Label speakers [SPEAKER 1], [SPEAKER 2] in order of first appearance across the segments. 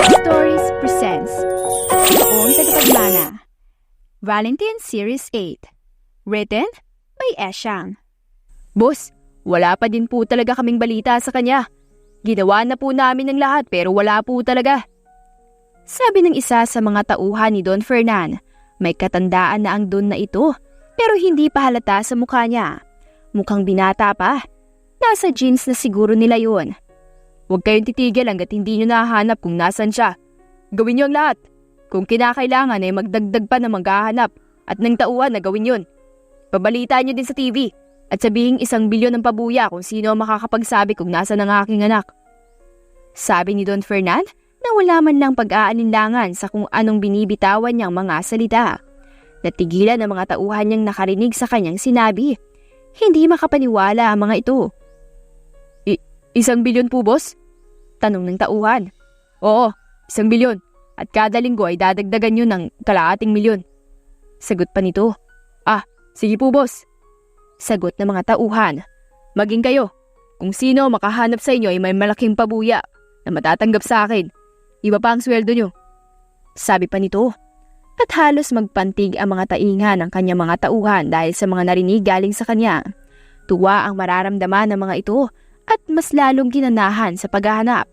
[SPEAKER 1] Stories presents Buong Tagapagmana Valentine Series 8 Written by Eshang. Boss, wala pa din po talaga kaming balita sa kanya. Ginawa na po namin ng lahat pero wala po talaga. Sabi ng isa sa mga tauhan ni Don Fernan. May katandaan na ang Don na ito pero hindi pa halata sa mukha niya. Mukhang binata pa. Nasa jeans na siguro nila yun. Huwag kayong titigil hanggat hindi nyo nahahanap kung nasan siya. Gawin nyo ang lahat. Kung kinakailangan ay magdagdag pa na maghahanap at ng tauhan na gawin yun. Pabalitaan nyo din sa TV at sabihin 1 bilyon ng pabuya kung sino ang makakapagsabi kung nasan ang aking anak. Sabi ni Don Fernan na wala man lang pag-aalinlangan sa kung anong binibitawan niyang mga salita. Natigilan ang mga tauhan niyang nakarinig sa kanyang sinabi. Hindi makapaniwala ang mga ito. 1 bilyon po, boss? Tanong ng tauhan. Oo, 1 bilyon. At kada linggo ay dadagdagan yun ng 100 milyon. Sagot pa nito. Sige po, boss. Sagot ng mga tauhan. Maging kayo. Kung sino makahanap sa inyo ay may malaking pabuya na matatanggap sa akin. Iba pa ang sweldo nyo. Sabi pa nito. At halos magpantig ang mga tainga ng kanyang mga tauhan dahil sa mga narinig galing sa kanya. Tuwa ang mararamdaman ng mga ito at mas lalong ginanahan sa paghahanap.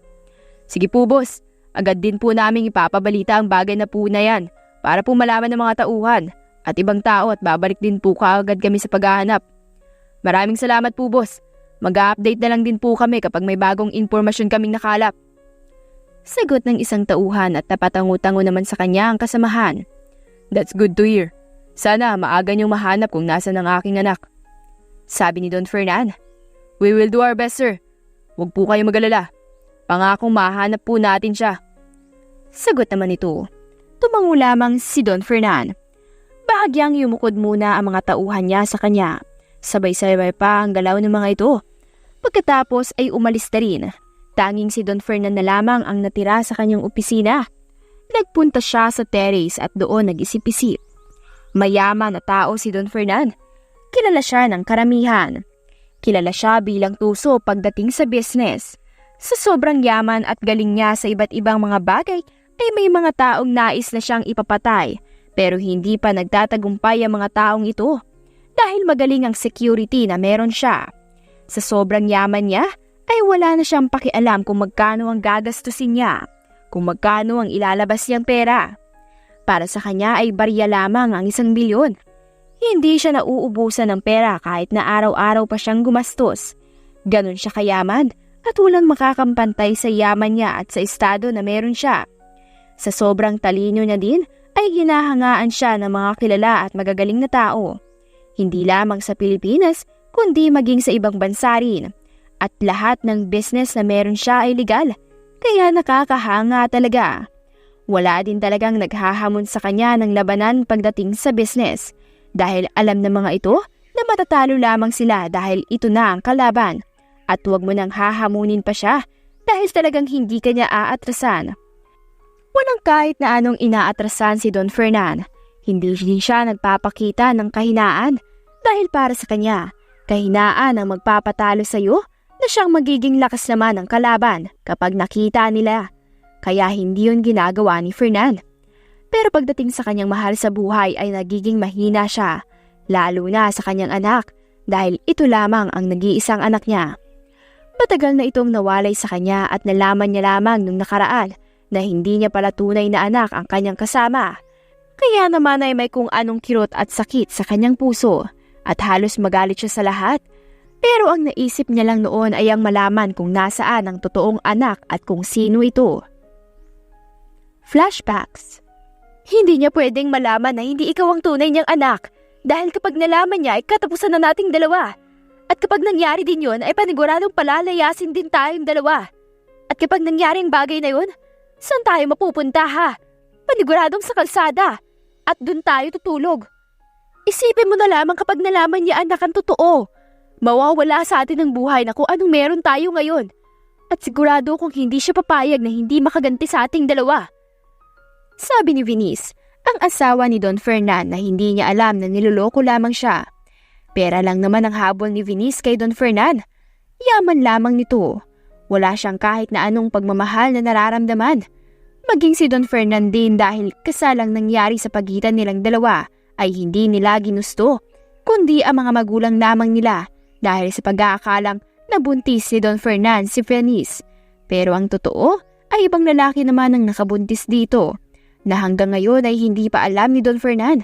[SPEAKER 1] Sige po, boss. Agad din po naming ipapabalita ang bagay na po na yan para po malaman ng mga tauhan at ibang tao at babalik din po kaagad kami sa paghahanap. Maraming salamat po, boss. Mag-update na lang din po kami kapag may bagong impormasyon kaming nakalap. Sagot ng isang tauhan at napatango-tango naman sa kanya ang kasamahan. That's good to hear. Sana maaga niyong mahanap kung nasan ang aking anak. Sabi ni Don Fernan. We will do our best, sir. Huwag po kayo mag-alala. Pangakong mahanap po natin siya. Sagot naman ito. Tumango lamang si Don Fernan. Bahagyang yumukod muna ang mga tauhan niya sa kanya. Sabay-sabay pa ang galaw ng mga ito. Pagkatapos ay umalis na rin. Tanging si Don Fernan na lamang ang natira sa kanyang opisina. Nagpunta siya sa terrace at doon nag-isip-isip. Mayaman na tao si Don Fernan. Kilala siya ng karamihan. Kilala siya bilang tuso pagdating sa business. Sa sobrang yaman at galing niya sa iba't ibang mga bagay ay may mga taong nais na siyang ipapatay pero hindi pa nagtatagumpay ang mga taong ito dahil magaling ang security na meron siya. Sa sobrang yaman niya ay wala na siyang pakialam kung magkano ang gagastusin niya, kung magkano ang ilalabas niyang pera. Para sa kanya ay barya lamang ang 1 bilyon. Hindi siya nauubusan ng pera kahit na araw-araw pa siyang gumastos. Ganon siya kayaman at walang makakampantay sa yaman niya at sa estado na meron siya. Sa sobrang talino niya din ay hinahangaan siya ng mga kilala at magagaling na tao. Hindi lamang sa Pilipinas kundi maging sa ibang bansa rin. At lahat ng business na meron siya ay legal, kaya nakakahanga talaga. Wala din talagang naghahamon sa kanya ng labanan pagdating sa business. Dahil alam ng mga ito na matatalo lamang sila dahil ito na ang kalaban at huwag mo nang hahamunin pa siya dahil talagang hindi kanya aatrasan. Walang kahit na anong inaatrasan si Don Fernan. Hindi siya nagpapakita ng kahinaan dahil para sa kanya, kahinaan ang magpapatalo sa iyo na siyang magiging lakas naman ng kalaban kapag nakita nila. Kaya hindi yun ginagawa ni Fernan. Pero pagdating sa kanyang mahal sa buhay ay nagiging mahina siya, lalo na sa kanyang anak dahil ito lamang ang nag-iisang anak niya. Matagal na itong nawalay sa kanya at nalaman niya lamang nung nakaraan na hindi niya pala tunay na anak ang kanyang kasama. Kaya naman ay may kung anong kirot at sakit sa kanyang puso at halos magalit siya sa lahat. Pero ang naisip niya lang noon ay ang malaman kung nasaan ang totoong anak at kung sino ito. Flashbacks. Hindi niya pwedeng malaman na hindi ikaw ang tunay niyang anak dahil kapag nalaman niya ay katapusan na nating dalawa. At kapag nangyari din yun ay paniguradong palalayasin din tayong dalawa. At kapag nangyari ang bagay na yun, saan tayo mapupunta ha? Paniguradong sa kalsada at dun tayo tutulog. Isipin mo na lamang kapag nalaman niya anak ang totoo. Mawawala sa atin ang buhay na kung anong meron tayo ngayon. At sigurado kung hindi siya papayag na hindi makaganti sa ating dalawa. Sabi ni Venice, ang asawa ni Don Fernan na hindi niya alam na niloloko lamang siya. Pera lang naman ang habol ni Venice kay Don Fernan. Yaman lamang nito. Wala siyang kahit na anong pagmamahal na nararamdaman. Maging si Don Fernandin dahil kasalang nangyari sa pagitan nilang dalawa ay hindi nila ginusto, kundi ang mga magulang lamang nila dahil sa pag-aakalang nabuntis si Don Fernan si Venice. Pero ang totoo ay ibang lalaki naman ang nakabuntis dito na hanggang ngayon ay hindi pa alam ni Don Fernan.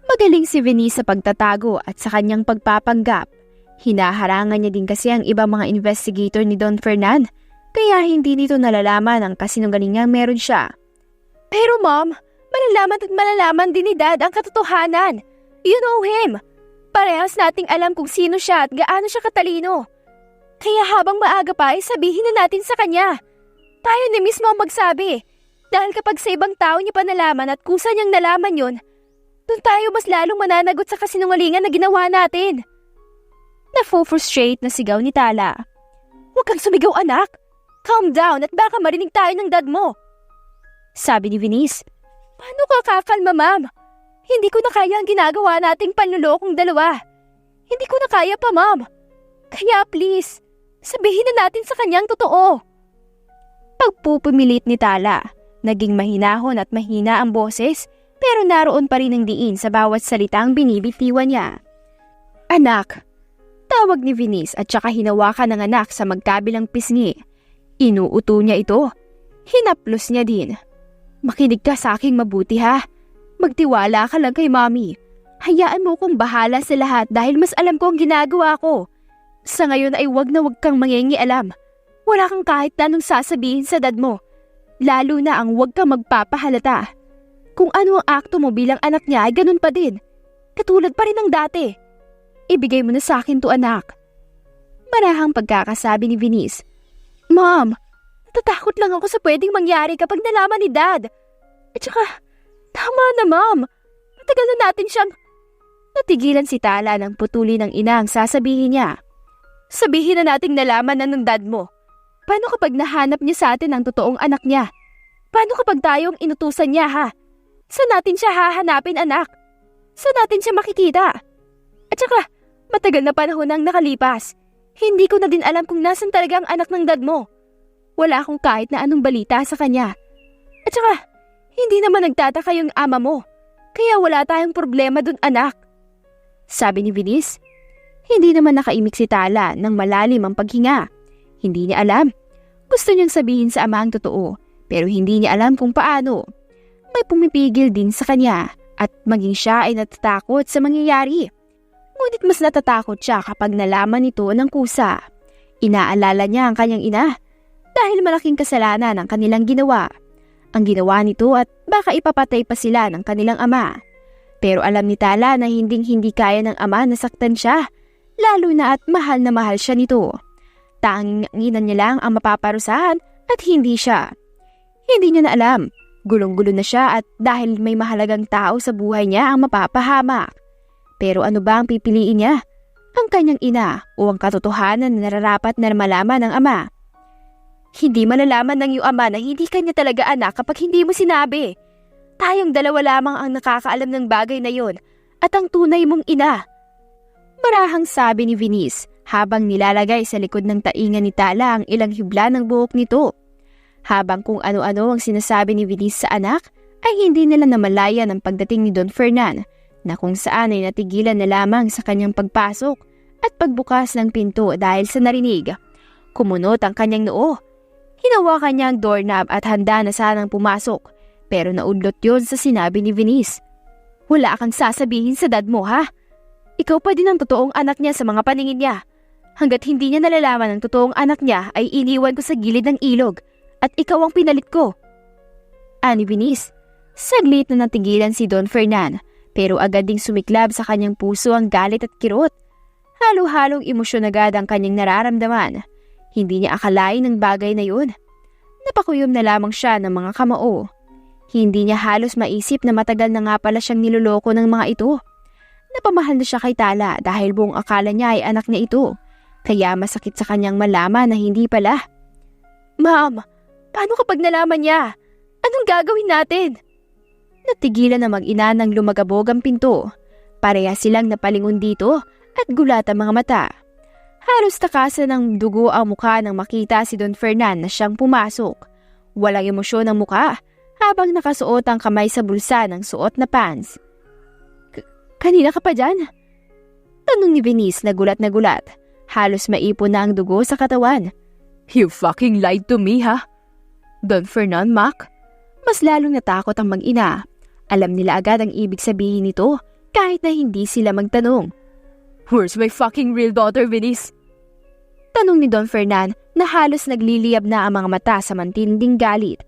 [SPEAKER 1] Magaling si Venice sa pagtatago at sa kanyang pagpapanggap. Hinaharangan niya din kasi ang ibang mga investigator ni Don Fernan, kaya hindi nito nalalaman ang kasinungalingang meron siya. Pero ma'am, malalaman at malalaman din ni Dad ang katotohanan. You know him. Parehas nating alam kung sino siya at gaano siya katalino. Kaya habang maaga pa ay sabihin na natin sa kanya. Tayo na mismo ang magsabi. Dahil kapag sa ibang tao niya pa nalaman at kusa niyang nalaman yun, doon tayo mas lalong mananagot sa kasinungalingan na ginawa natin. Nafo-frustrate na sigaw ni Tala. Huwag kang sumigaw, anak. Calm down at baka marinig tayo ng dad mo. Sabi ni Venice. Paano ka kakalma, ma'am? Hindi ko na kaya ang ginagawa nating panlulokong dalawa. Hindi ko na kaya pa, ma'am. Kaya please, sabihin na natin sa kanyang totoo. Pagpupumilit ni Tala, naging mahinahon at mahina ang boses, pero naroon pa rin ang diin sa bawat salitang binibitiwan niya. Anak, tawag ni Venice at saka hinawakan ng anak sa magkabilang pisngi. Inuuto niya ito. Hinaplos niya din. Makinig ka sa aking mabuti ha. Magtiwala ka lang kay Mommy. Hayaan mo kong bahala sa lahat dahil mas alam ko ang ginagawa ko. Sa ngayon ay wag na wag kang mangingialam. Wala kang kahit na anong sasabihin sa dad mo. Lalo na ang wag kang magpapahalata. Kung ano ang akto mo bilang anak niya ay ganun pa din. Katulad pa rin ng dati. Ibigay mo na sa akin to, anak. Marahang pagkakasabi ni Venice. Mom, natatakot lang ako sa pwedeng mangyari kapag nalaman ni Dad. At saka, tama na, Mom. Matagal na natin siyang... Natigilan si Tala nang putuli ng ina ang sasabihin niya. Sabihin na nating nalaman na ng dad mo. Paano kapag nahanap niya sa atin ang totoong anak niya? Paano kapag tayong inutusan niya, ha? Saan natin siya hahanapin, anak? Saan natin siya makikita? At saka, matagal na panahon nang nakalipas. Hindi ko na din alam kung nasan talaga ang anak ng dad mo. Wala akong kahit na anong balita sa kanya. At saka, hindi naman nagtataka yung ama mo. Kaya wala tayong problema dun, anak. Sabi ni Venice. Hindi naman nakaimik si Tala ng malalim ang paghinga. Hindi niya alam. Gusto niyang sabihin sa ama ang totoo, pero hindi niya alam kung paano. May pumipigil din sa kanya at maging siya ay natatakot sa mangyayari. Ngunit mas natatakot siya kapag nalaman ito ng kusa. Inaalala niya ang kanyang ina dahil malaking kasalanan ang kanilang ginawa. Ang ginawa nito at baka ipapatay pa sila ng kanilang ama. Pero alam ni Tala na hindi kaya ng ama na saktan siya, lalo na at mahal siya nito. Tanging inan niya lang ang mapaparusahan at hindi siya. Hindi niya na alam. Gulong-gulo na siya at dahil may mahalagang tao sa buhay niya ang mapapahamak. Pero ano ba ang pipiliin niya? Ang kanyang ina o ang katotohanan na nararapat na malaman ng ama? Hindi malalaman ng iyong ama na hindi kanya talaga anak kapag hindi mo sinabi. Tayong dalawa lamang ang nakakaalam ng bagay na yon at ang tunay mong ina. Marahang sabi ni Venice habang nilalagay sa likod ng tainga ni Tala ang ilang hibla ng buhok nito. Habang kung ano-ano ang sinasabi ni Venice sa anak ay hindi nila namalayan ang pagdating ni Don Fernan na kung saan ay natigilan na lamang sa kanyang pagpasok at pagbukas ng pinto dahil sa narinig. Kumunot ang kanyang noo. Hinawakan niya ang doorknob at handa na sanang pumasok pero naudlot yon sa sinabi ni Venice. Wala kang sasabihin sa dad mo, ha? Ikaw pa din ang totoong anak niya sa mga paningin niya. Hanggat hindi niya nalalaman ang totoong anak niya ay iniwan ko sa gilid ng ilog at ikaw ang pinalit ko. Ani Venice, saglit na natigilan si Don Fernan pero agad ding sumiklab sa kanyang puso ang galit at kirot. Halo-halong emosyon agad ang kanyang nararamdaman. Hindi niya akalain ang bagay na yun. Napakuyom na lamang siya ng mga kamao. Hindi niya halos maisip na matagal na nga pala siyang niloloko ng mga ito. Napamahal na siya kay Tala dahil buong akala niya ay anak niya ito. Kaya masakit sa kanyang malaman na hindi pala. Ma'am, paano kapag nalaman niya? Anong gagawin natin? Natigilan na mag-ina nang lumagabog ang pinto. Pareha silang napalingon dito at gulat ang mga mata. Halos takasan ng dugo ang mukha nang makita si Don Fernan na siyang pumasok. Walang emosyon ang muka habang nakasuot ang kamay sa bulsa ng suot na pants. Kanina ka pa dyan? Tanong ni Venice na gulat. Halos maipon na ang dugo sa katawan. You fucking lied to me, ha? Don Fernan, Mac? Mas lalong natakot ang mag-ina. Alam nila agad ang ibig sabihin nito kahit na hindi sila magtanong. Where's my fucking real daughter, Venice? Tanong ni Don Fernan na halos nagliliyab na ang mga mata sa matinding galit.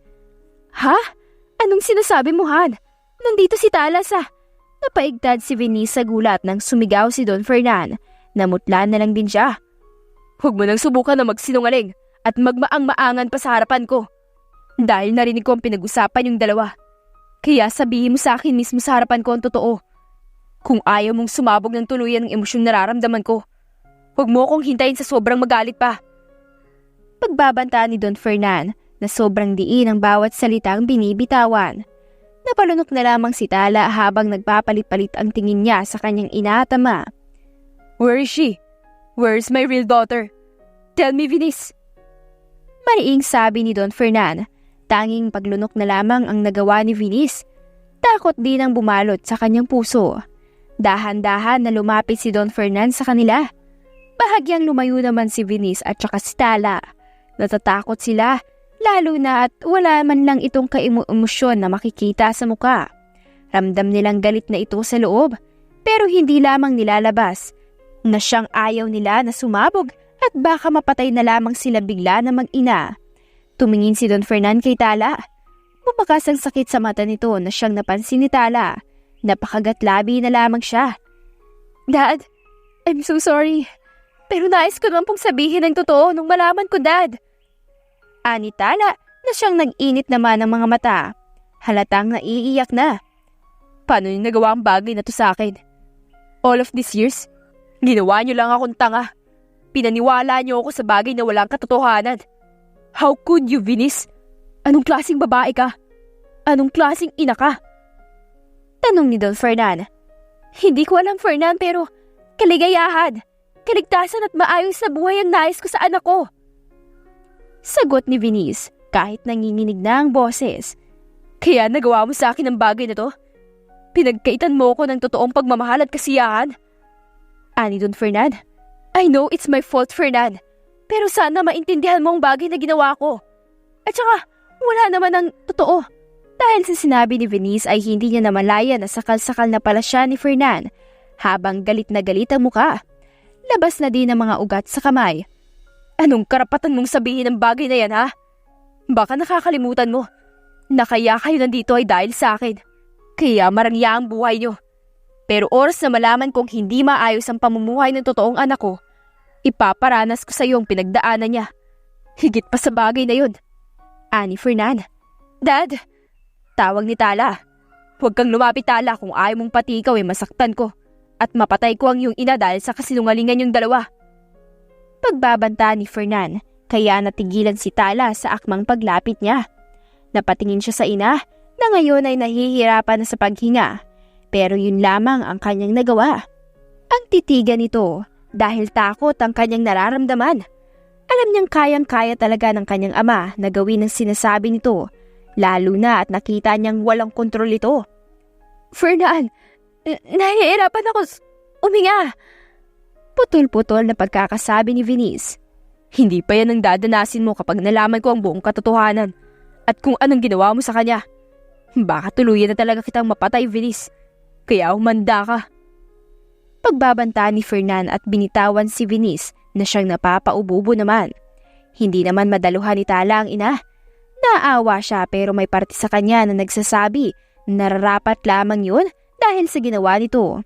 [SPEAKER 1] Ha? Anong sinasabi mo, Han? Nandito si Talas, ah. Napaigtad si Venice sa gulat nang sumigaw si Don Fernan. Namutla na lang din siya. Huwag mo nang subukan na magsinungaling at magmaang-maangan pa sa harapan ko. Dahil narinig ko ang pinag-usapan yung dalawa. Kaya sabihin mo sa akin mismo sa harapan ko ang totoo. Kung ayaw mong sumabog ng tuluyan ng emosyong nararamdaman ko, huwag mo akong hintayin sa sobrang magalit pa. Pagbabanta ni Don Fernan na sobrang diin ang bawat salitang binibitawan. Napalunok na lamang si Tala habang nagpapalit-palit ang tingin niya sa kanyang ina at ama. Where is she? Where is my real daughter? Tell me, Venice. Mariing sabi ni Don Fernan. Tanging paglunok na lamang ang nagawa ni Venice. Takot din ang bumalot sa kanyang puso. Dahan-dahan na lumapit si Don Fernan sa kanila. Bahagyang lumayo naman si Venice at saka si Tala. Natatakot sila, lalo na at wala man lang itong kaemosyon na makikita sa muka. Ramdam nilang galit na ito sa loob, pero hindi lamang nilalabas na siyang ayaw nila na sumabog at baka mapatay na lamang sila bigla na mag-ina. Tumingin si Don Fernan kay Tala. Bumakas ang sakit sa mata nito na siyang napansin ni Tala. Napakagatlabi na lamang siya. Dad, I'm so sorry. Pero nais ko naman pong sabihin ang totoo nung malaman ko, Dad. Ani Tala na siyang nag-init naman ng mga mata. Halatang naiiyak na. Paano niyo nagawa ang bagay na to sa akin? All of these years, ginawa niyo lang akong tanga. Pinaniwala niyo ako sa bagay na walang katotohanan. How could you, Venice? Anong klaseng babae ka? Anong klaseng ina ka? Tanong ni Don Fernan. Hindi ko alam, Fernan, pero kaligayahan, kaligtasan at maayos na buhay ang nais ko sa anak ko. Sagot ni Venice kahit nanginginig na ang boses. Kaya nagawa mo sa akin ang bagay na to? Pinagkaitan mo ko ng totoong pagmamahal at kasiyahan? Ani Don Fernan. I know it's my fault, Fernan. Pero sana maintindihan mo ang bagay na ginawa ko. At saka, wala naman ang totoo. Dahil sa sinabi ni Venice ay hindi niya namalaya na sakal-sakal na pala siya ni Fernan. Habang galit na galit ang muka. Labas na din ang mga ugat sa kamay. Anong karapatan mong sabihin ang bagay na yan, ha? Baka nakakalimutan mo na kaya kayo nandito ay dahil sa akin. Kaya marangya ang buhay niyo. Pero oras na malaman kong hindi maayos ang pamumuhay ng totoong anak ko, ipaparanas ko sa iyo ang pinagdaanan niya. Higit pa sa bagay na yun. Ani Fernan. Dad! Tawag ni Tala. Huwag kang lumapit, Tala, kung ayaw mong pati ikaw ay masaktan ko. At mapatay ko ang iyong ina dahil sa kasinungalingan yung dalawa. Pagbabanta ni Fernan, kaya natigilan si Tala sa akmang paglapit niya. Napatingin siya sa ina na ngayon ay nahihirapan na sa paghinga. Pero yun lamang ang kanyang nagawa. Ang titigan nito dahil takot ang kanyang nararamdaman. Alam niyang kayang-kaya talaga ng kanyang ama na gawin ang sinasabi nito, lalo na at nakita niyang walang kontrol ito. Fernan, nahihirapan ako. Uminga. Putol-putol na pagkakasabi ni Venice. Hindi pa yan ang dadanasin mo kapag nalaman ko ang buong katotohanan at kung anong ginawa mo sa kanya. Baka tuluyan na talaga kitang mapatay, Venice. Kaya umanda ka. Pagbabanta ni Fernan at binitawan si Venice na siyang napapaububo naman. Hindi naman madaluhan ni Tala ang ina. Naawa siya pero may parte sa kanya na nagsasabi na nararapat lamang yun dahil sa ginawa nito.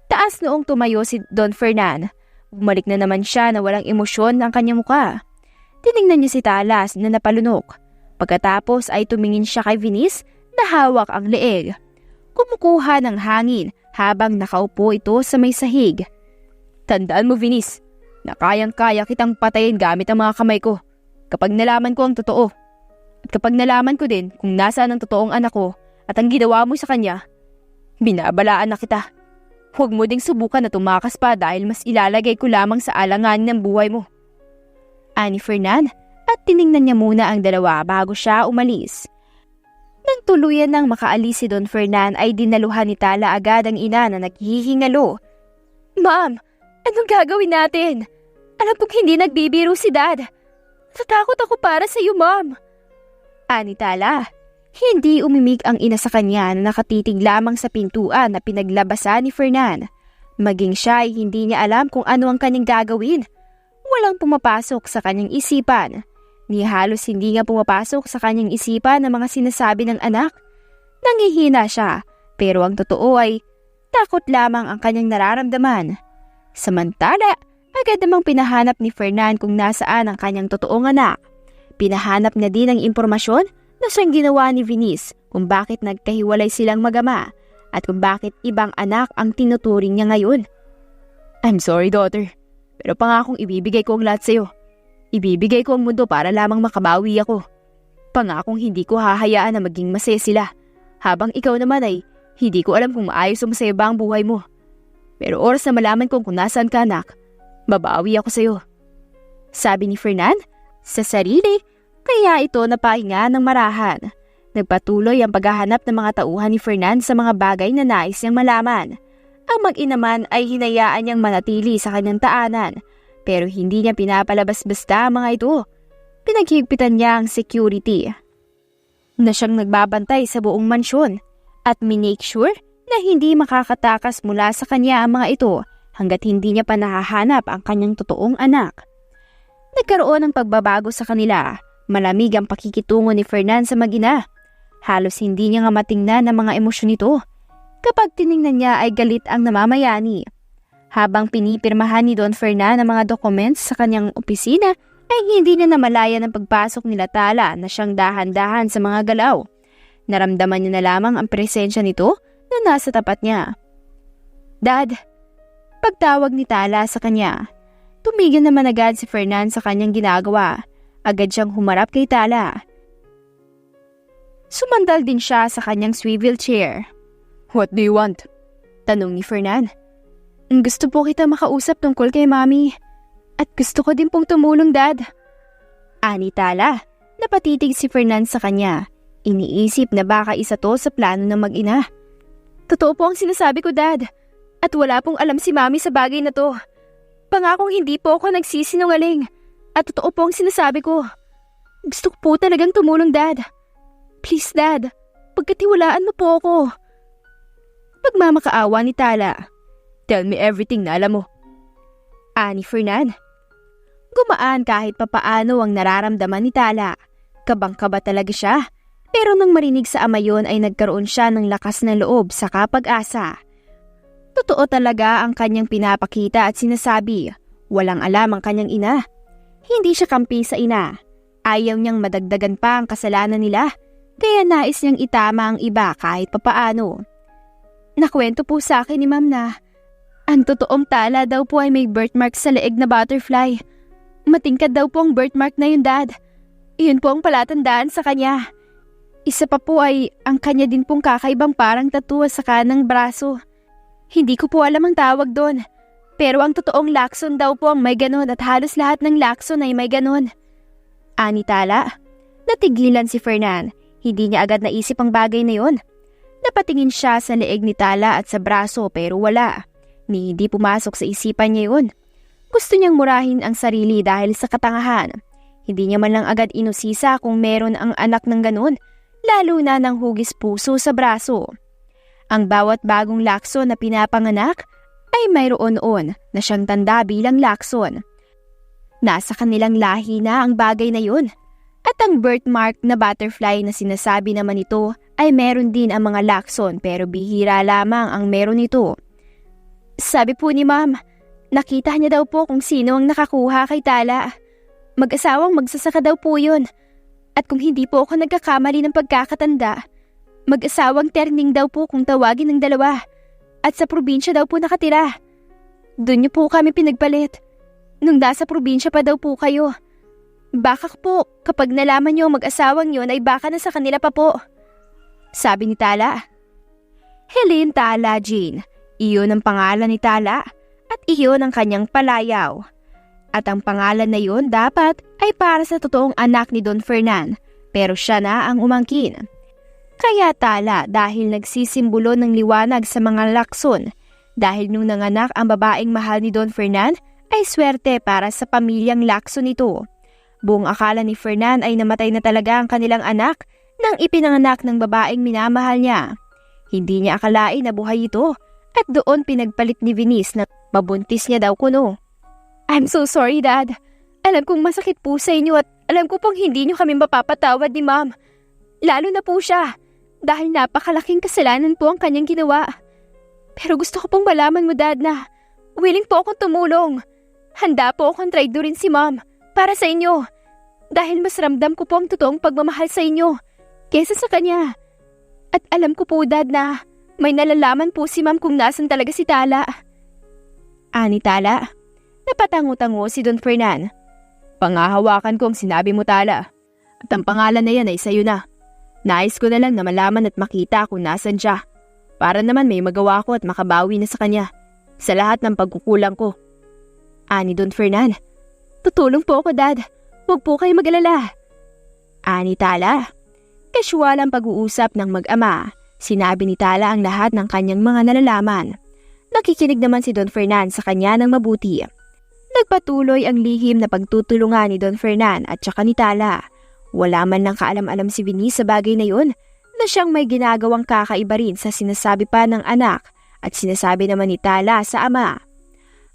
[SPEAKER 1] Taas noong tumayo si Don Fernan. Bumalik na naman siya na walang emosyon ang kanyang muka. Tiningnan niya si Talas na napalunok. Pagkatapos ay tumingin siya kay Venice na hawak ang leeg. Kumukuha ng hangin habang nakaupo ito sa may sahig. Tandaan mo, Venice, na kayang-kaya kitang patayin gamit ang mga kamay ko kapag nalaman ko ang totoo. At kapag nalaman ko din kung nasaan ang totoong anak ko at ang ginawa mo sa kanya, binabalaan na kita. Huwag mo ding subukan na tumakas pa dahil mas ilalagay ko lamang sa alanganin ng buhay mo. Ani Fernan at tiningnan niya muna ang dalawa bago siya umalis. Nang tuluyan nang makaalis si Don Fernan ay dinaluhan ni Tala agad ang ina na naghihingalo. Ma'am, anong gagawin natin? Alam kong hindi nagbibiro si Dad. Natatakot ako para sa iyo, Ma'am. Ani Tala. Hindi umimik ang ina sa kanya na nakatitig lamang sa pintuan na pinaglabasan ni Fernan. Maging siya ay hindi niya alam kung ano ang kanyang gagawin. Walang pumapasok sa kanyang isipan. Ni halos hindi nga pumapasok sa kanyang isipan ang mga sinasabi ng anak. Nangihina siya, pero ang totoo ay takot lamang ang kanyang nararamdaman. Samantala, agad namang pinahanap ni Fernan kung nasaan ang kanyang totoong anak. Pinahanap na din ang impormasyon na siyang ginawa ni Venice kung bakit nagkahiwalay silang mag-ama at kung bakit ibang anak ang tinuturing niya ngayon. I'm sorry, daughter, pero pangakong ibibigay ko ang lahat sa'yo. Ibibigay ko ang mundo para lamang makabawi ako. Pangakong hindi ko hahayaan na maging masaya sila, habang ikaw naman ay hindi ko alam kung maayos o masaya ba ang buhay mo. Pero oras na malaman kong kung nasaan ka, anak, babawi ako sa'yo. Sabi ni Fernan sa sarili, kaya ito napahinga ng marahan. Nagpatuloy ang paghahanap ng mga tauhan ni Fernan sa mga bagay na nais niyang malaman. Ang mag-ina man ay hinayaan niyang manatili sa kanyang taanan, pero hindi niya pinapalabas basta ang mga ito. Pinaghigpitan niya ang security na siyang nagbabantay sa buong mansyon at minake sure na hindi makakatakas mula sa kanya ang mga ito hanggat hindi niya pa nahahanap ang kanyang totoong anak. Nagkaroon ng pagbabago sa kanila. Malamig ang pakikitungo ni Fernan sa mag-ina. Halos hindi niya nga matingnan ang mga emosyon nito. Kapag tiningnan niya ay galit ang namamayani. Habang pinipirmahan ni Don Fernan ang mga documents sa kanyang opisina, ay hindi niya namalayan ang pagpasok nila Tala na siyang dahan-dahan sa mga galaw. Naramdaman niya na lamang ang presensya nito na nasa tapat niya. Dad, pagtawag ni Tala sa kanya. Tumigil naman agad si Fernan sa kanyang ginagawa. Agad siyang humarap kay Tala. Sumandal din siya sa kanyang swivel chair. What do you want? Tanong ni Fernan. Gusto po kita makausap tungkol kay Mami. At gusto ko din pong tumulong, Dad. Ani Tala, napatitig si Fernan sa kanya. Iniisip na baka isa to sa plano ng mag-ina. Totoo po ang sinasabi ko, Dad. At wala pong alam si Mami sa bagay na to. Pangakong hindi po ako nagsisinungaling. At totoo po ang sinasabi ko. Gusto ko po talagang tumulong, Dad. Please, Dad. Pagkatiwalaan mo po ako. Pagmamakaawa ni Tala. Tell me everything na alam mo. Ani Fernan. Gumaan kahit papaano ang nararamdaman ni Tala. Kabang-kaba talaga siya. Pero nang marinig sa ama yon ay nagkaroon siya ng lakas ng loob sa pag-asa. Totoo talaga ang kanyang pinapakita at sinasabi. Walang alam ang kanyang ina. Hindi siya kampi sa ina. Ayaw niyang madagdagan pa ang kasalanan nila, kaya nais niyang itama ang iba kahit papaano. Nakwento po sa akin ni Ma'am na ang totoong Tala daw po ay may birthmark sa leeg na butterfly. Matingkad daw po ang birthmark na yun, Dad. Iyon po ang palatandaan sa kanya. Isa pa po ay ang kanya din pong kakaibang parang tattoo sa kanang braso. Hindi ko po alam ang tawag doon. Pero ang totoong lakson daw po ang may ganon at halos lahat ng lakson ay may ganon. Ani Tala. Natigilan si Fernan. Hindi niya agad naisip ang bagay na yon. Napatingin siya sa leeg ni Tala at sa braso pero wala. Ni hindi pumasok sa isipan niya yun. Gusto niyang murahin ang sarili dahil sa katangahan. Hindi niya man lang agad inusisa kung meron ang anak ng ganon, lalo na ng hugis puso sa braso. Ang bawat bagong lakson na pinapanganak ay mayroon noon na siyang tanda bilang lakson. Nasa kanilang lahi na ang bagay na yun. At ang birthmark na butterfly na sinasabi naman ito ay meron din ang mga lakson pero bihira lamang ang meron ito. Sabi po ni Ma'am, nakita niya daw po kung sino ang nakakuha kay Tala. Mag-asawang magsasaka daw po yun. At kung hindi po ako nagkakamali ng pagkakatanda, mag-asawang terning daw po kung tawagin ng dalawa. At sa probinsya daw po nakatira. Doon niyo po kami pinagpalit. Nung nasa probinsya pa daw po kayo. Baka po, kapag nalaman niyo ang mag-asawang yun ay baka na sa kanila pa po. Sabi ni Tala. Helene Tala Jean. Iyon ang pangalan ni Tala at iyon ang kanyang palayaw. At ang pangalan na yun dapat ay para sa totoong anak ni Don Fernan, pero siya na ang umangkin. Kaya tala dahil nagsisimbolo ng liwanag sa mga lakson, dahil nung nanganak ang babaeng mahal ni Don Fernan ay swerte para sa pamilyang lakson nito. Buong akala ni Fernan ay namatay na talaga ang kanilang anak nang ipinanganak ng babaeng minamahal niya. Hindi niya akalain na buhay ito at doon pinagpalit ni Venice na mabuntis niya daw kuno. I'm so sorry, Dad. Alam kong masakit po sa inyo at alam ko pong hindi niyo kami mapapatawad ni Ma'am. Lalo na po siya dahil napakalaking kasalanan po ang kanyang ginawa. Pero gusto ko pong malaman mo, Dad, na willing po akong tumulong. Handa po akong traidorin si Ma'am para sa inyo dahil mas ramdam ko po ang totoong pagmamahal sa inyo kesa sa kanya. At alam ko po, Dad, na may nalalaman po si Ma'am kung nasan talaga si Tala. Ani Tala? Napatango-tango si Don Fernan. Pangahawakan ko ang sinabi mo, Tala. At ang pangalan na yan ay sayo na. Nais ko na lang na malaman at makita kung nasan siya. Para naman may magawa ko at makabawi na sa kanya sa lahat ng pagkukulang ko. Ani Don Fernan. Tutulong po ako, Dad. Huwag po kayo mag-alala. Ani Tala. Casual ang pag-uusap ng mag-ama. Sinabi ni Tala ang lahat ng kanyang mga nalalaman. Nakikinig naman si Don Fernan sa kanya ng mabuti. Nagpatuloy ang lihim na pagtutulungan ni Don Fernan at saka ni Tala. Wala man lang kaalam-alam si Venice sa bagay na yun na siyang may ginagawang kakaiba rin sa sinasabi pa ng anak at sinasabi naman ni Tala sa ama.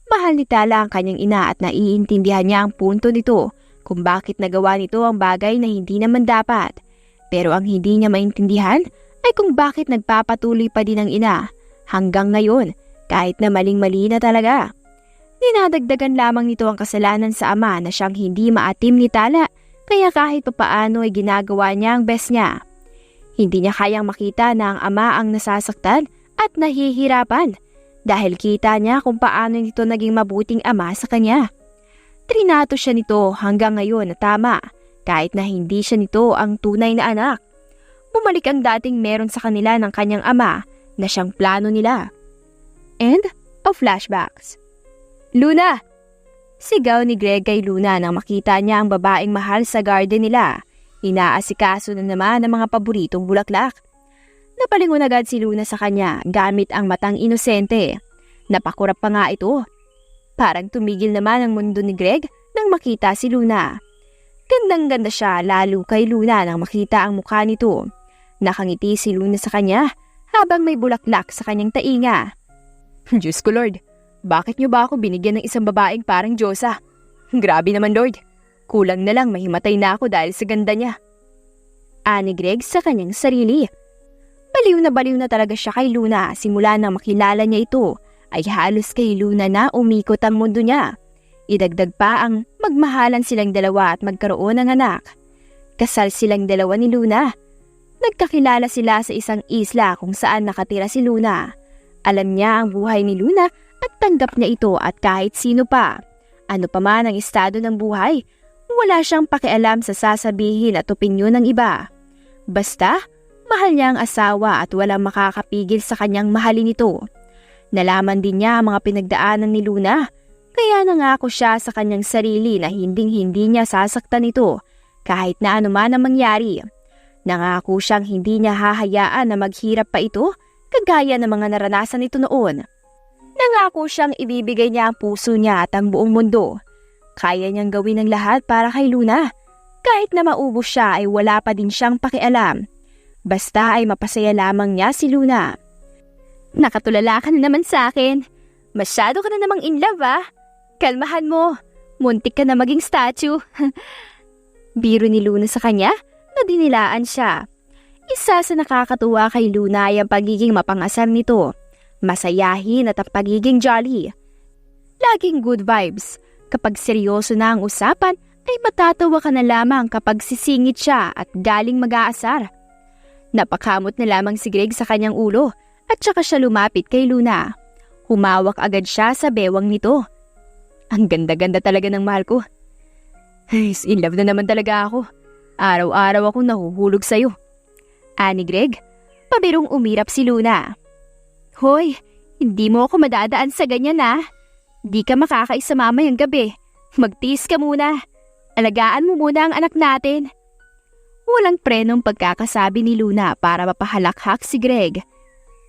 [SPEAKER 1] Mahal ni Tala ang kanyang ina at naiintindihan niya ang punto nito kung bakit nagawa nito ang bagay na hindi naman dapat. Pero ang hindi niya maintindihan ay kung bakit nagpapatuloy pa din ang ina hanggang ngayon kahit na maling-mali na talaga. Dinadagdagan lamang nito ang kasalanan sa ama na siyang hindi maatim ni Tala kaya kahit papaano ay ginagawa niya ang best niya. Hindi niya kayang makita na ang ama ang nasasaktan at nahihirapan dahil kita niya kung paano nito naging mabuting ama sa kanya. Trinato siya nito hanggang ngayon na tama kahit na hindi siya nito ang tunay na anak. Bumalik ang dating meron sa kanila ng kanyang ama na siyang plano nila. End of flashbacks. Luna! Sigaw ni Greg kay Luna nang makita niya ang babaeng mahal sa garden nila. Inaasikaso na naman ang mga paboritong bulaklak. Napalingon agad si Luna sa kanya gamit ang matang inosente. Napakurap pa nga ito. Parang tumigil naman ang mundo ni Greg nang makita si Luna. Gandang-ganda siya lalo kay Luna nang makita ang mukha nito. Nakangiti si Luna sa kanya habang may bulaklak sa kanyang tainga. Diyos ko, Lord. Bakit niyo ba ako binigyan ng isang babaeng parang Diyosa? Grabe naman, Lord. Kulang na lang mahimatay na ako dahil sa ganda niya. Ani Greg sa kanyang sarili. Baliw na talaga siya kay Luna simula nang makilala niya ito ay halos kay Luna na umikot ang mundo niya. Idagdag pa ang magmahalan silang dalawa at magkaroon ng anak. Kasal silang dalawa ni Luna. Nagkakilala sila sa isang isla kung saan nakatira si Luna. Alam niya ang buhay ni Luna at tanggap niya ito at kahit sino pa. Ano pa man ang estado ng buhay, wala siyang pakialam sa sasabihin at opinyon ng iba. Basta, mahal niya ang asawa at walang makakapigil sa kanyang mahalin ito. Nalaman din niya ang mga pinagdaanan ni Luna, kaya nangako siya sa kanyang sarili na hinding-hindi niya sasaktan ito kahit na ano man ang mangyari. Nangako siyang hindi niya hahayaan na maghirap pa ito kagaya ng mga naranasan nito noon. Nangako siyang ibibigay niya ang puso niya at ang buong mundo. Kaya niyang gawin ang lahat para kay Luna. Kahit na maubos siya ay wala pa din siyang pakialam. Basta ay mapasaya lamang niya si Luna. Nakatulala ka na naman sa akin. Masyado ka na namang in love Kalmahan mo. Muntik ka na maging statue. Biro ni Luna sa kanya na dinilaan siya. Isa sa nakakatuwa kay Luna ay ang pagiging mapangasar nito. Masayahin at ang pagiging jolly. Laging good vibes. Kapag seryoso na ang usapan, ay matatawa ka na lamang kapag sisingit siya at galing mag-aasar. Napakamot na lamang si Greg sa kanyang ulo at saka siya lumapit kay Luna. Humawak agad siya sa bewang nito. Ang ganda-ganda talaga ng mahal ko. Ay, in love na naman talaga ako. Araw-araw akong nahuhulog sa'yo. Ani Greg, pabirong umirap si Luna. Hoy, hindi mo ako madadaan sa ganyan Di ka makakais sa mamayang gabi. Magtiis ka muna. Alagaan mo muna ang anak natin. Walang prenong pagkakasabi ni Luna para mapahalakhak si Greg.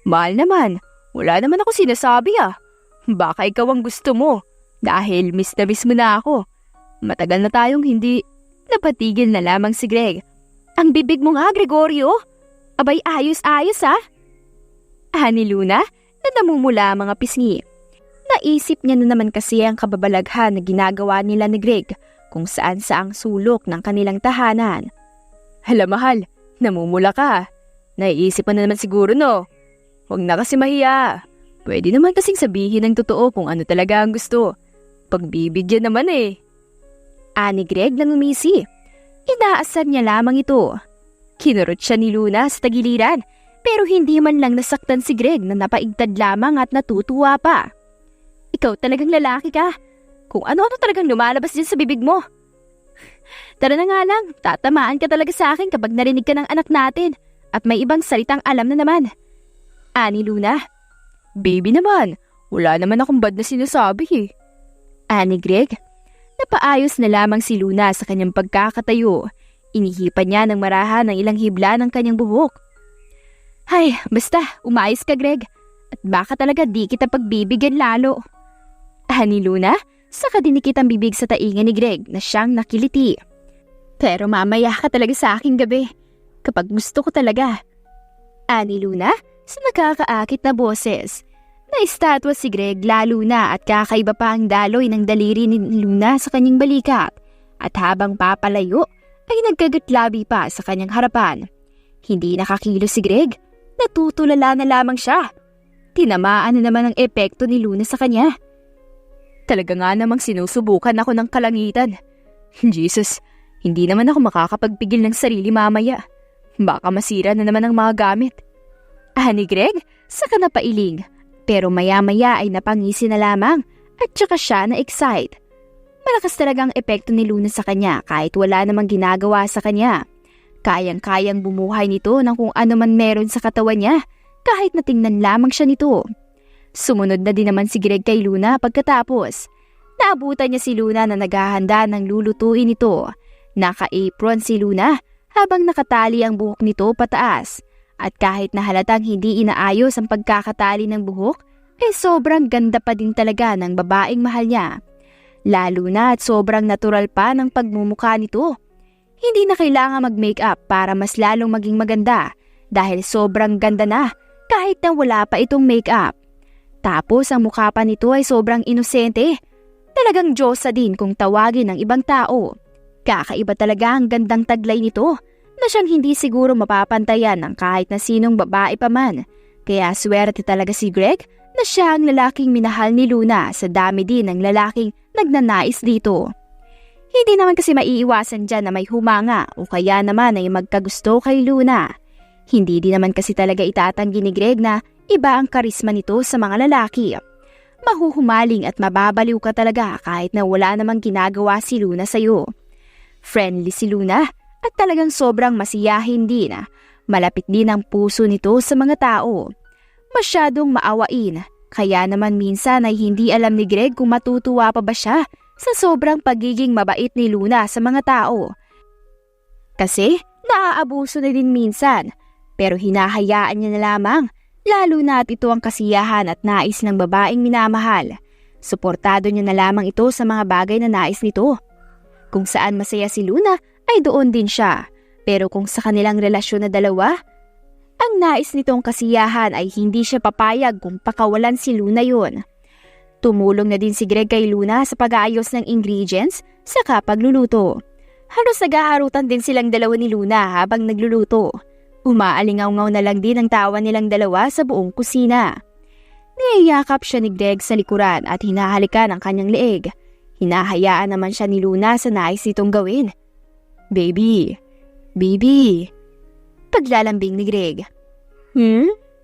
[SPEAKER 1] Mahal naman, wala naman ako sinasabi ah. Baka ikaw ang gusto mo dahil miss mo na ako. Matagal na tayong hindi. Napatigil na lamang si Greg. Ang bibig mo nga, Gregorio. Abay ayos-ayos ah. Ni Luna na namumula ang mga pisngi. Naisip niya na naman kasi ang kababalaghan na ginagawa nila ni Greg kung saan saang sulok ng kanilang tahanan. Hala mahal, namumula ka. Naiisip mo na naman siguro no. Huwag na kasi mahiya. Pwede naman kasing sabihin ng totoo kung ano talaga ang gusto. Pagbibigyan naman eh. Ani Greg nang umisi. Inaasar niya lamang ito. Kinurot siya ni Luna sa tagiliran pero hindi man lang nasaktan si Greg na napaigtad lamang at natutuwa pa. Ikaw talagang lalaki ka. Kung ano-ano talagang lumalabas din sa bibig mo. Tara na nga lang, tatamaan ka talaga sa akin kapag narinig ka ng anak natin at may ibang salitang alam na naman. Ani Luna. Baby naman, wala naman akong bad na sinasabi eh. Ani Greg. Napaayos na lamang si Luna sa kanyang pagkakatayo. Inihipan niya ng marahan ng ilang hibla ng kanyang buhok. Ay, basta, umayos ka Greg. At baka talaga di kita pagbibigyan lalo. Ani Luna. Saka dinikit ang bibig sa tainga ni Greg na siyang nakiliti. Pero mamaya ka talaga sa aking gabi. Kapag gusto ko talaga. Ani Luna sa nakakaakit na boses. Naistatwa si Greg lalo na at kakaiba pa ang daloy ng daliri ni Luna sa kanyang balikat. At habang papalayo ay nagkagatlabi pa sa kanyang harapan. Hindi nakakilo si Greg. Natutulala na lamang siya. Tinamaan na naman ang epekto ni Luna sa kanya. Talaga nga namang sinusubukan ako ng kalangitan. Jesus, hindi naman ako makakapagpigil ng sarili mamaya. Baka masira na naman ang mga gamit. Ni Greg, saka napailing. Pero maya-maya ay napangisi na lamang at saka siya na-excite. Malakas talagang epekto ni Luna sa kanya kahit wala namang ginagawa sa kanya. Kayang-kayang bumuhay nito ng kung ano man meron sa katawan niya kahit natingnan lamang siya nito. Sumunod na din naman si Greg kay Luna pagkatapos. Naabutan niya si Luna na naghahanda ng lulutuin nito. Naka-apron si Luna habang nakatali ang buhok nito pataas. At kahit na halatang hindi inaayos ang pagkakatali ng buhok, sobrang ganda pa din talaga ng babaeng mahal niya. Lalo na at sobrang natural pa ng pagmumukha nito. Hindi na kailangan mag-makeup para mas lalong maging maganda dahil sobrang ganda na kahit na wala pa itong makeup. Tapos ang mukha pa nito ay sobrang inosente. Talagang Diyosa din kung tawagin ng ibang tao. Kakaiba talaga ang gandang taglay nito na siyang hindi siguro mapapantayan ng kahit na sinong babae pa man. Kaya swerte talaga si Greg na siya ang lalaking minahal ni Luna sa dami din ng lalaking nagnanais dito. Hindi naman kasi maiiwasan dyan na may humanga o kaya naman ay magkagusto kay Luna. Hindi din naman kasi talaga itatanggi ni Greg na iba ang karisma nito sa mga lalaki. Mahuhumaling at mababaliw ka talaga kahit na wala namang ginagawa si Luna sa'yo. Friendly si Luna at talagang sobrang masiyahin din. Malapit din ang puso nito sa mga tao. Masyadong maawain, kaya naman minsan ay hindi alam ni Greg kung matutuwa pa ba siya sa sobrang pagiging mabait ni Luna sa mga tao. Kasi naaabuso na din minsan, pero hinahayaan niya na lamang. Lalo na at ito ang kasiyahan at nais ng babaeng minamahal. Suportado niya na lamang ito sa mga bagay na nais nito. Kung saan masaya si Luna ay doon din siya. Pero kung sa kanilang relasyon na dalawa, ang nais nitong kasiyahan ay hindi siya papayag kung pakawalan si Luna yun. Tumulong na din si Greg kay Luna sa pag-aayos ng ingredients saka pagluluto. Halos naghaharutan din silang dalawa ni Luna habang nagluluto. Umaalingaw-ngaw na lang din ang tawa nilang dalawa sa buong kusina. Niyayakap siya ni Greg sa likuran at hinahalikan ang kanyang leeg. Hinahayaan naman siya ni Luna sa nais nitong gawin. Baby, baby. Paglalambing ni Greg.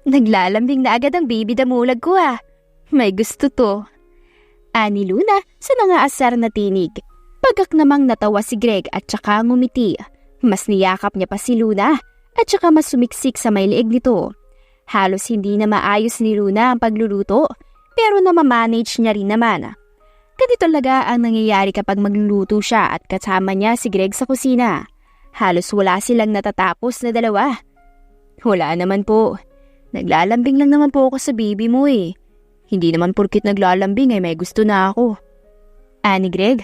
[SPEAKER 1] Naglalambing na agad ang baby damulag ko ah. May gusto to. Ani Luna sa nangaasar na tinig. Pagkak namang natawa si Greg at saka ngumiti. Mas niyakap niya pa si Luna. At saka mas sumiksik sa may leeg nito. Halos hindi na maayos ni Luna ang pagluluto, pero namamanage niya rin naman. Ganito talaga ang nangyayari kapag magluluto siya at kasama niya si Greg sa kusina. Halos wala silang natatapos na dalawa. Wala naman po. Naglalambing lang naman po ako sa baby mo eh. Hindi naman porkit naglalambing ay may gusto na ako. Ani Greg?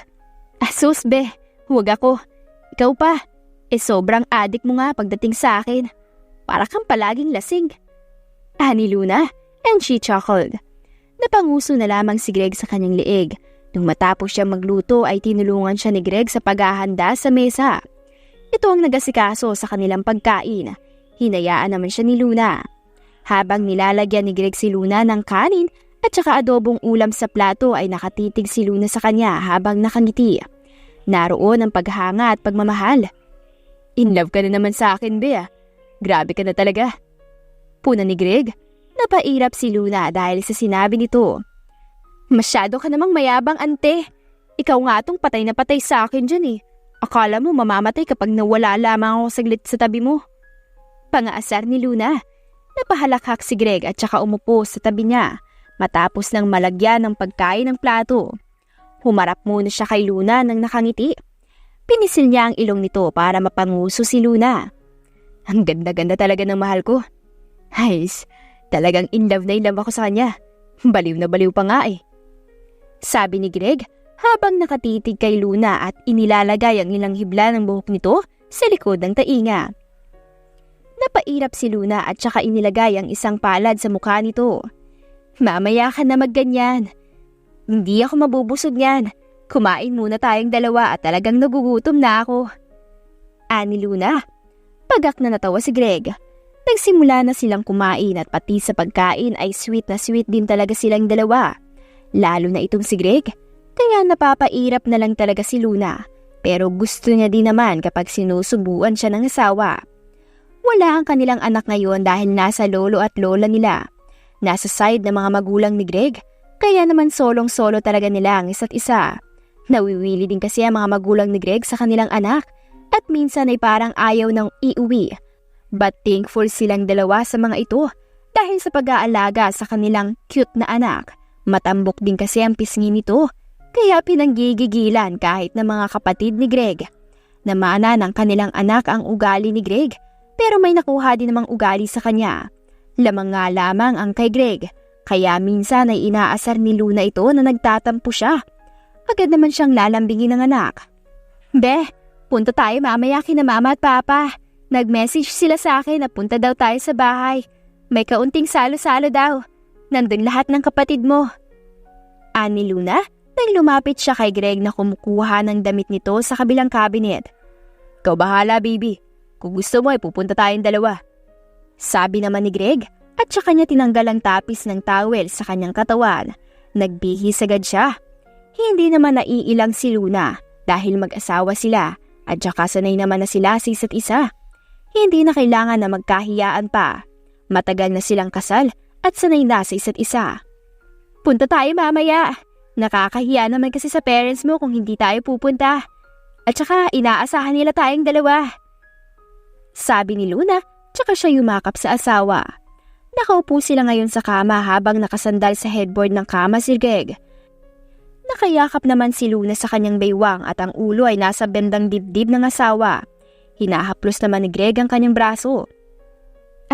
[SPEAKER 1] Asus be, huwag ako. Ikaw pa. Sobrang adik mo nga pagdating sa akin. Para kang palaging lasing. Ani Luna, and she chuckled. Napanguso na lamang si Greg sa kanyang liig. Nung matapos siya magluto ay tinulungan siya ni Greg sa paghahanda sa mesa. Ito ang nagasikaso sa kanilang pagkain. Hinayaan naman siya ni Luna. Habang nilalagyan ni Greg si Luna ng kanin at saka adobong ulam sa plato ay nakatitig si Luna sa kanya habang nakangiti. Naroon ang paghanga at pagmamahal. In love ka na naman sa akin, Bea. Grabe ka na talaga. Puna ni Greg. Napairap si Luna dahil sa sinabi nito. Masyado ka namang mayabang, ante. Ikaw nga tong patay na patay sa akin dyan eh. Akala mo mamamatay kapag nawala lamang ako saglit sa tabi mo. Pangaasar ni Luna. Napahalakhak si Greg at saka umupo sa tabi niya matapos nang malagyan ng pagkain ng plato. Humarap muna siya kay Luna nang nakangiti. Pinisil niya ang ilong nito para mapanguso si Luna. Ang ganda-ganda talaga ng mahal ko. Hays, talagang in love ako sa kanya. Baliw na baliw pa nga eh. Sabi ni Greg habang nakatitig kay Luna at inilalagay ang ilang hibla ng buhok nito sa likod ng tainga. Napairap si Luna at saka inilagay ang isang palad sa mukha nito. Mamaya ka na magganyan. Hindi ako mabubusog niyan. Kumain muna tayong dalawa at talagang nagugutom na ako. Ani Luna. Pagak na natawa si Greg. Nagsimula na silang kumain at pati sa pagkain ay sweet na sweet din talaga silang dalawa. Lalo na itong si Greg. Kaya napapairap na lang talaga si Luna. Pero gusto niya din naman kapag sinusubuan siya ng asawa. Wala ang kanilang anak ngayon dahil nasa lolo at lola nila. Nasa side ng mga magulang ni Greg. Kaya naman solong-solo talaga nila ang isa't isa. Nawiwili din kasi ang mga magulang ni Greg sa kanilang anak. At minsan ay parang ayaw ng iuwi. But thankful silang dalawa sa mga ito dahil sa pag-aalaga sa kanilang cute na anak. Matambok din kasi ang pisngi nito, kaya pinanggigigilan kahit na mga kapatid ni Greg. Namana ng kanilang anak ang ugali ni Greg, pero may nakuha din namang ugali sa kanya. Lamang nga lamang ang kay Greg, kaya minsan ay inaasar ni Luna ito na nagtatampo siya. Agad naman siyang lalambingin ng anak. Be, punta tayo mamaya kina mama at papa. Nag-message sila sa akin na punta daw tayo sa bahay. May kaunting salo-salo daw. Nandun lahat ng kapatid mo. Ani Luna, nang lumapit siya kay Greg na kumukuha ng damit nito sa kabilang cabinet. Ikaw bahala, baby. Kung gusto mo ay pupunta tayong dalawa. Sabi naman ni Greg at saka niya tinanggal ang tapis ng towel sa kanyang katawan. Nagbihis agad siya. Hindi naman naiilang si Luna dahil mag-asawa sila at saka sanay naman na sila sa isa't isa. Hindi na kailangan na magkahiyaan pa. Matagal na silang kasal at sanay na sa isa't isa. Punta tayo mamaya. Nakakahiya naman kasi sa parents mo kung hindi tayo pupunta. At saka inaasahan nila tayong dalawa. Sabi ni Luna, tsaka siya yumakap sa asawa. Nakaupo sila ngayon sa kama habang nakasandal sa headboard ng kama si Greg. Nakayakap naman si Luna sa kanyang baywang at ang ulo ay nasa bendang dibdib ng asawa. Hinahaplos naman ni Greg ang kanyang braso.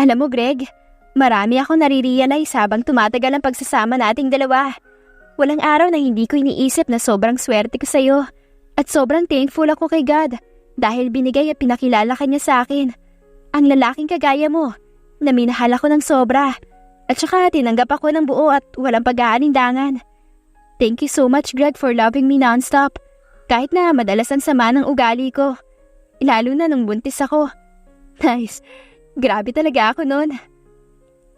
[SPEAKER 1] Alam mo Greg, marami akong nare-realize habang tumatagal ang pagsasama nating dalawa. Walang araw na hindi ko iniisip na sobrang swerte ko sa'yo. At sobrang thankful ako kay God dahil binigay at pinakilala ka niya sa akin. Ang lalaking kagaya mo, na minahal ako ng sobra. At saka tinanggap ako ng buo at walang pag-aanindangan. Thank you so much Greg for loving me non-stop. Kahit na madalas ang sama ng ugali ko. Lalo na nung buntis ako. Nice. Grabe talaga ako nun.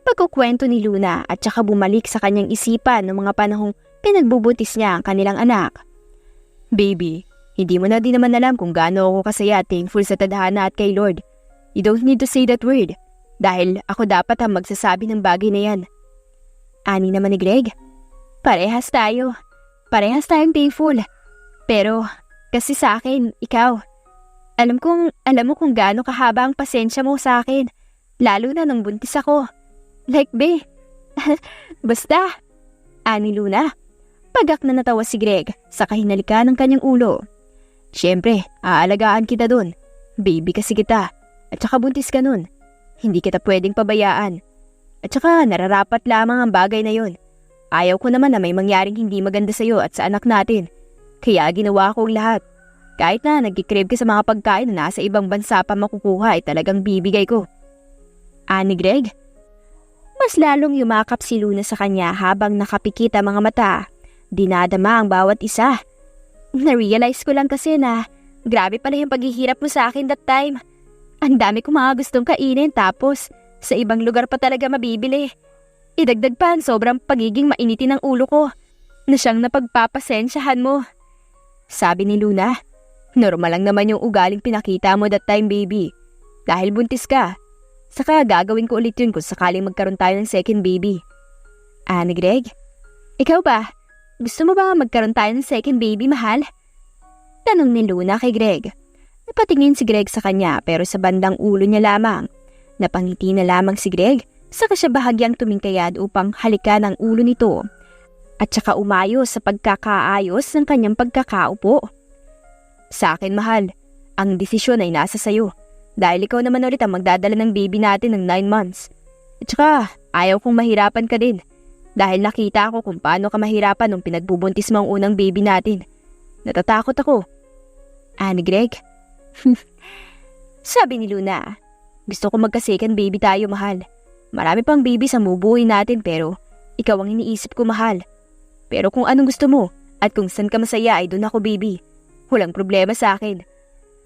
[SPEAKER 1] Pagkukwento ni Luna at saka bumalik sa kanyang isipan ng mga panahong pinagbubuntis niya ang kanilang anak. Baby, hindi mo na din naman alam kung gaano ako kasaya at thankful sa tadhana at kay Lord. You don't need to say that word. Dahil ako dapat ang magsasabi ng bagay na yan. Ani naman ni Greg. Parehas tayo. Parehas tayong thankful. Pero kasi sa akin, ikaw. Alam mo kung gaano kahaba ang pasensya mo sa akin. Lalo na nung buntis ako. Like be. Basta. Ani Luna. Pagak na natawa si Greg sa kahinalikan ng kanyang ulo. Siyempre, aalagaan kita dun. Baby kasi kita. At saka buntis ka nun. Hindi kita pwedeng pabayaan. At saka nararapat lamang ang bagay na yon. Ayaw ko naman na may mangyaring hindi maganda sa'yo at sa anak natin. Kaya ginawa ko ang lahat. Kahit na nagkikrave ka sa mga pagkain na nasa ibang bansa pa makukuha ay talagang bibigay ko. Ani Greg? Mas lalong yumakap si Luna sa kanya habang nakapikit ang mga mata. Dinadama ang bawat isa. Na-realize ko lang kasi na grabe pala yung paghihirap mo sa akin that time. Ang dami ko mga gustong kainin tapos sa ibang lugar pa talaga mabibili. Idagdag pa ang sobrang pagiging mainitin ng ulo ko na siyang napagpapasensyahan mo. Sabi ni Luna, normal lang naman yung ugaling pinakita mo that time, baby. Dahil buntis ka. Saka gagawin ko ulit yun kung sakaling magkaroon tayo ng second baby. Ani Greg? Ikaw ba? Gusto mo ba magkaroon tayo ng second baby, mahal? Tanong ni Luna kay Greg. Napatingin si Greg sa kanya pero sa bandang ulo niya lamang. Napangiti na lamang si Greg saka siya bahagyang tumingkayad upang halikan ang ulo nito. At saka umayos sa pagkakaayos ng kanyang pagkakaupo. Sa akin, mahal, ang desisyon ay nasa sayo. Dahil ikaw naman ulit ang magdadala ng baby natin ng 9 months. At saka, ayaw kong mahirapan ka din. Dahil nakita ko kung paano ka mahirapan nung pinagbubuntis mo ang unang baby natin. Natatakot ako. Ani Greg? Sabi ni Luna, gusto ko magka-second baby tayo, mahal. Marami pang baby sa mubuhay natin pero ikaw ang iniisip ko, mahal. Pero kung anong gusto mo at kung saan ka masaya ay doon ako, baby. Walang problema sa akin.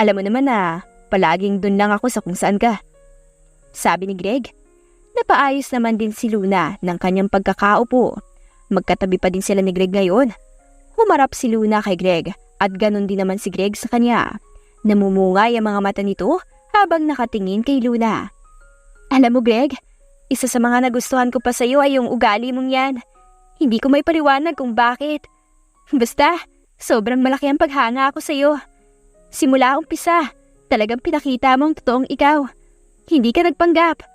[SPEAKER 1] Alam mo naman na palaging doon lang ako sa kung saan ka. Sabi ni Greg. Napaayos naman din si Luna ng kanyang pagkakaupo. Magkatabi pa din sila ni Greg ngayon. Humarap si Luna kay Greg at ganon din naman si Greg sa kanya. Namumungay ang mga mata nito habang nakatingin kay Luna. Alam mo, Greg, isa sa mga nagustuhan ko pa sa'yo ay yung ugali mong yan. Hindi ko may paliwanag kung bakit. Basta, sobrang malaki ang paghanga ako sa'yo. Simula umpisa, talagang pinakita mo ang totoong ikaw. Hindi ka nagpanggap.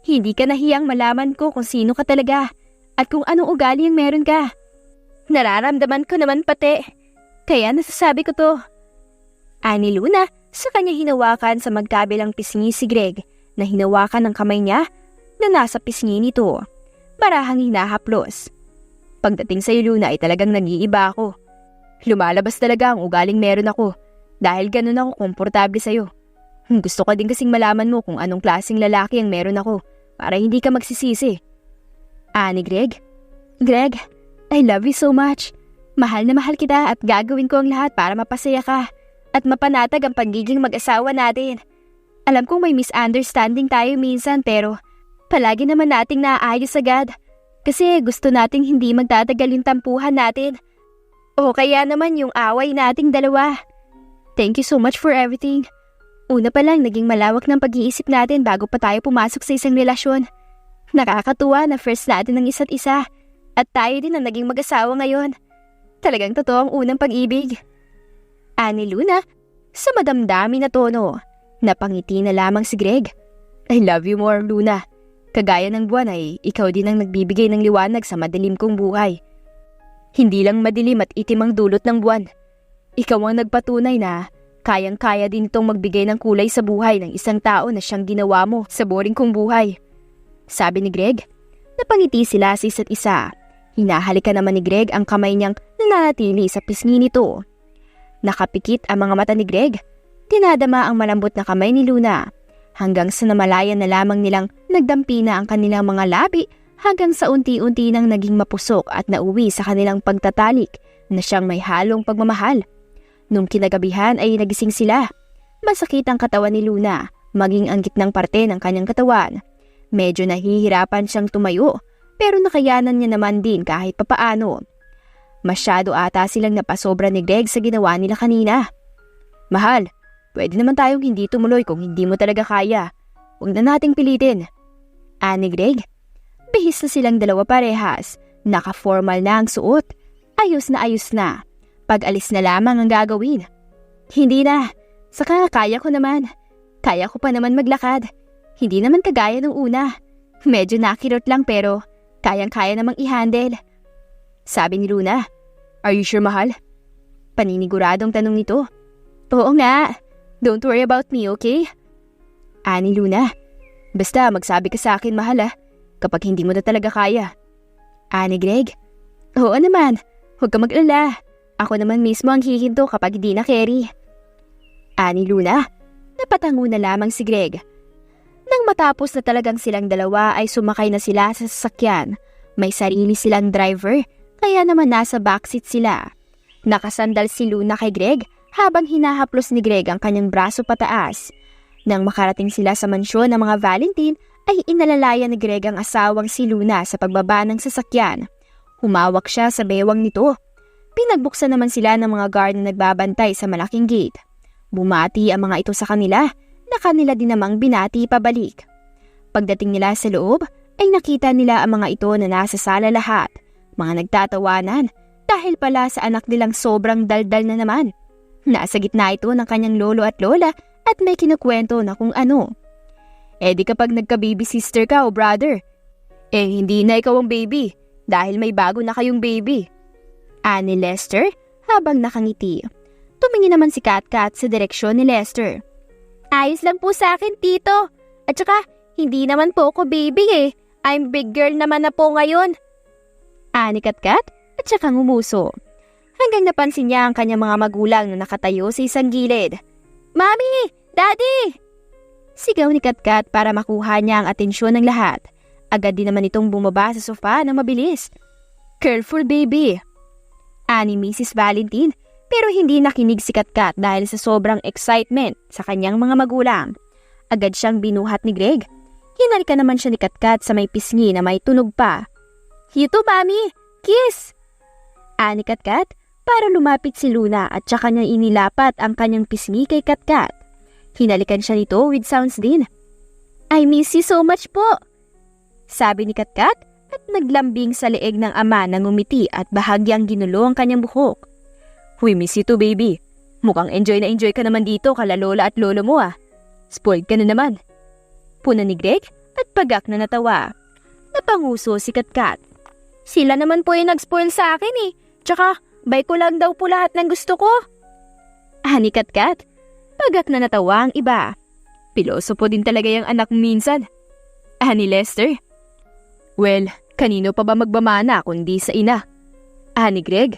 [SPEAKER 1] Hindi ka nahiyang malaman ko kung sino ka talaga at kung anong ugali ang meron ka. Nararamdaman ko naman pati. Kaya nasasabi ko to. Ani Luna, sa kanya hinawakan sa magkabilang pisngi si Greg na hinawakan ng kamay niya na nasa pisngi nito. Marahang hinahaplos. Pagdating sa'yo, Luna, ay talagang nag-iiba ako. Lumalabas talaga ang ugaling meron ako dahil ganun ako komportable sa'yo. Gusto ko din kasing malaman mo kung anong klaseng lalaki ang meron ako para hindi ka magsisisi. Ani Greg? Greg, I love you so much. Mahal na mahal kita at gagawin ko ang lahat para mapasaya ka at mapanatag ang pagiging mag-asawa natin. Alam kong may misunderstanding tayo minsan pero palagi naman nating naayos agad kasi gusto nating hindi magtatagal yung tampuhan natin. O kaya naman yung away nating dalawa. Thank you so much for everything. Una pa lang naging malawak ng pag-iisip natin bago pa tayo pumasok sa isang relasyon. Nakakatuwa na first natin ng isa't isa at tayo din ang naging mag-asawa ngayon. Talagang totoo ang unang pag-ibig. Ani Luna, sa madamdami na tono, napangiti na lamang si Greg. I love you more, Luna. Kagaya ng buwan ay ikaw din ang nagbibigay ng liwanag sa madilim kong buhay. Hindi lang madilim at itim ang dulot ng buwan. Ikaw ang nagpatunay na kayang-kaya din itong magbigay ng kulay sa buhay ng isang tao na siyang ginawa mo sa boring kong buhay. Sabi ni Greg. Napangiti sila sa isa't isa. Hinahalikan naman ni Greg ang kamay niyang nananatili sa pisngi nito. Nakapikit ang mga mata ni Greg. Tinadama ang malambot na kamay ni Luna. Hanggang sa namalayan na lamang nilang nagdampi na ang kanilang mga labi hanggang sa unti-unti nang naging mapusok at nauwi sa kanilang pagtatalik na siyang may halong pagmamahal. Nung kinagabihan ay nagising sila. Masakit ang katawan ni Luna, maging ang gitnang parte ng kanyang katawan. Medyo nahihirapan siyang tumayo, pero nakayanan niya naman din kahit papaano. Masyado ata silang napasobra ni Greg sa ginawa nila kanina. Mahal, pwede naman tayong hindi tumuloy kung hindi mo talaga kaya. Huwag na nating pilitin. Ani Greg, bihis na silang dalawa parehas. Naka-formal na ang suot. Ayos na. Pag-alis na lamang ang gagawin. Hindi na. Saka kaya ko naman. Kaya ko pa naman maglakad. Hindi naman kagaya nung una. Medyo nakirot lang pero kayang-kaya namang i-handle. Sabi ni Luna. Are you sure, mahal? Paniniguradong tanong nito. Oo nga. Don't worry about me, okay? Ani Luna. Basta magsabi ka sa akin, mahal kapag hindi mo na talaga kaya. Ani Greg. Oo naman. Huwag ka mag-alala. Ako naman mismo ang hihinto kapag hindi na carry. Ani Luna. Napatango na lamang si Greg. Nang matapos na talagang silang dalawa ay sumakay na sila sa sasakyan. May sarili silang driver, kaya naman nasa backseat sila. Nakasandal si Luna kay Greg habang hinahaplos ni Greg ang kanyang braso pataas. Nang makarating sila sa mansyon ng mga Valentine, ay inalalayan ni Greg ang asawang si Luna sa pagbaba ng sasakyan. Humawak siya sa bewang nito. Pinagbuksan naman sila ng mga guard na nagbabantay sa malaking gate. Bumati ang mga ito sa kanila na kanila din namang binati pabalik. Pagdating nila sa loob, ay nakita nila ang mga ito na nasa sala lahat. Mga nagtatawanan dahil pala sa anak nilang sobrang daldal na naman. Nasa gitna ito ng kanyang lolo at lola at may kinukwento na kung ano. Di kapag nagka-baby sister ka o brother, hindi na ikaw ang baby dahil may bago na kayong baby. Ani Lester habang nakangiti. Tumingin naman si Katkat sa direksyon ni Lester. Ayos lang po sa akin, tito. At saka, hindi naman po ako baby I'm big girl naman na po ngayon. Ani Katkat at saka ngumuso. Hanggang napansin niya ang kanyang mga magulang na nakatayo sa isang gilid. Mami! Daddy! Sigaw ni Katkat para makuha niya ang atensyon ng lahat. Agad din naman itong bumaba sa sofa ng mabilis. Careful, baby! Ani Mrs. Valentine. Pero hindi nakinig si Katkat dahil sa sobrang excitement sa kanyang mga magulang. Agad siyang binuhat ni Greg. Hinalikan naman siya ni Katkat sa may pisngi na may tunog pa. Hito, mami! Kiss! Ani Katkat para lumapit si Luna at saka niya inilapat ang kanyang pisngi kay Katkat. Hinalikan siya nito with sounds din. I miss you so much po! Sabi ni Katkat at naglambing sa leeg ng ama na ngumiti at bahagyang ginulo ang kanyang buhok. We miss you too, baby. Mukhang enjoy na enjoy ka naman dito kala lola at lolo mo Spoiled ka na naman. Puna ni Greg at pagak na natawa. Napanguso si Katkat. Sila naman po yung nag-spoil sa akin Tsaka, bay ko lang daw po lahat ng gusto ko. Ani Katkat, pagak na natawa ang iba. Pilosopo din talaga yung anak minsan. Ani Lester. Well, kanino pa ba magbamana kundi sa ina? Ani Greg.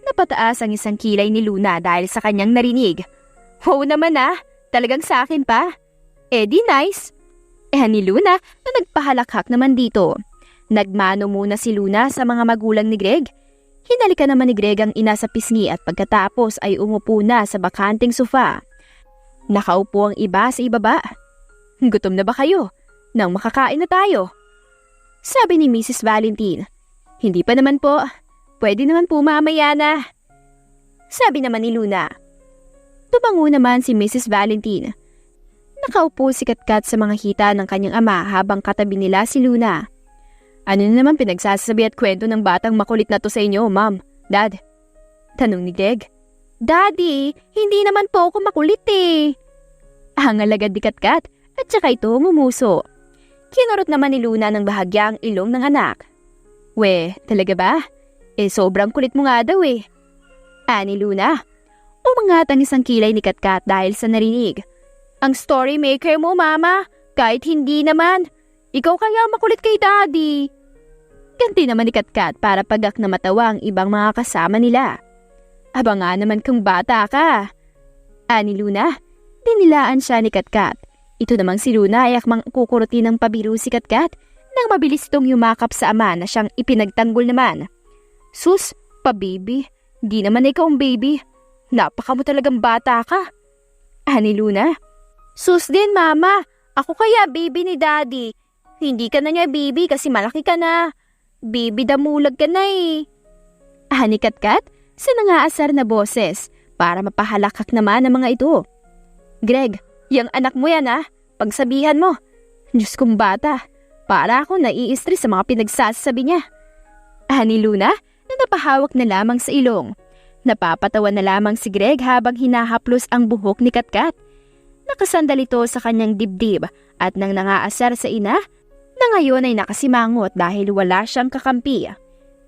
[SPEAKER 1] Napataas ang isang kilay ni Luna dahil sa kanyang narinig. Oo naman talagang sa akin pa. Di nice. Ni Luna na nagpahalakhak naman dito. Nagmano muna si Luna sa mga magulang ni Greg. Hinalikan naman ni Greg ang ina sa pisngi at pagkatapos ay umupo na sa bakanting sofa. Nakaupo ang iba sa ibaba. Gutom na ba kayo? Nang makakain na tayo. Sabi ni Mrs. Valentine. Hindi pa naman po. Pwede naman po mamaya na. Sabi naman ni Luna. Tumango naman si Mrs. Valentine. Nakaupo si Katkat sa mga hita ng kanyang ama habang katabi nila si Luna. Ano na naman pinagsasabi at kwento ng batang makulit na to sa inyo, ma'am, dad? Tanong ni Greg. Daddy, hindi naman po ako makulit Hangal agad ni Katkat at saka ito ngumuso. Kinurot naman ni Luna ng bahagya ang ilong ng anak. We, talaga ba? Sobrang kulit mo nga daw Ani Luna. Umangat ang isang kilay ni Katkat dahil sa narinig. Ang story maker mo, mama. Kahit hindi naman. Ikaw kaya makulit kay daddy. Ganti naman ni Katkat para pagak na matawa ang ibang mga kasama nila. Aba nga naman kung bata ka. Ani Luna. Dinilaan siya ni Katkat. Ito namang si Luna ay akmang kukuruti ng pabiru si Katkat nang mabilis itong yumakap sa ama na siyang ipinagtanggol naman. Sus, pa-baby. Di naman ikaw ang baby. Napaka mo talagang bata ka. Ani Luna. Sus din, mama. Ako kaya baby ni daddy. Hindi ka na niya baby kasi malaki ka na. Baby damulag ka na Ani Katkat sa nangaasar na boses para mapahalakak naman ang mga ito. Greg, yung anak mo yan Pagsabihan mo. Diyos kong bata. Para ako nai-stress sa mga pinagsasabi niya. Ani Luna na napahawak na lamang sa ilong. Napapatawa na lamang si Greg habang hinahaplos ang buhok ni Katkat. Nakasandal ito sa kanyang dibdib at nang nangaasar sa ina na ngayon ay nakasimangot dahil wala siyang kakampi.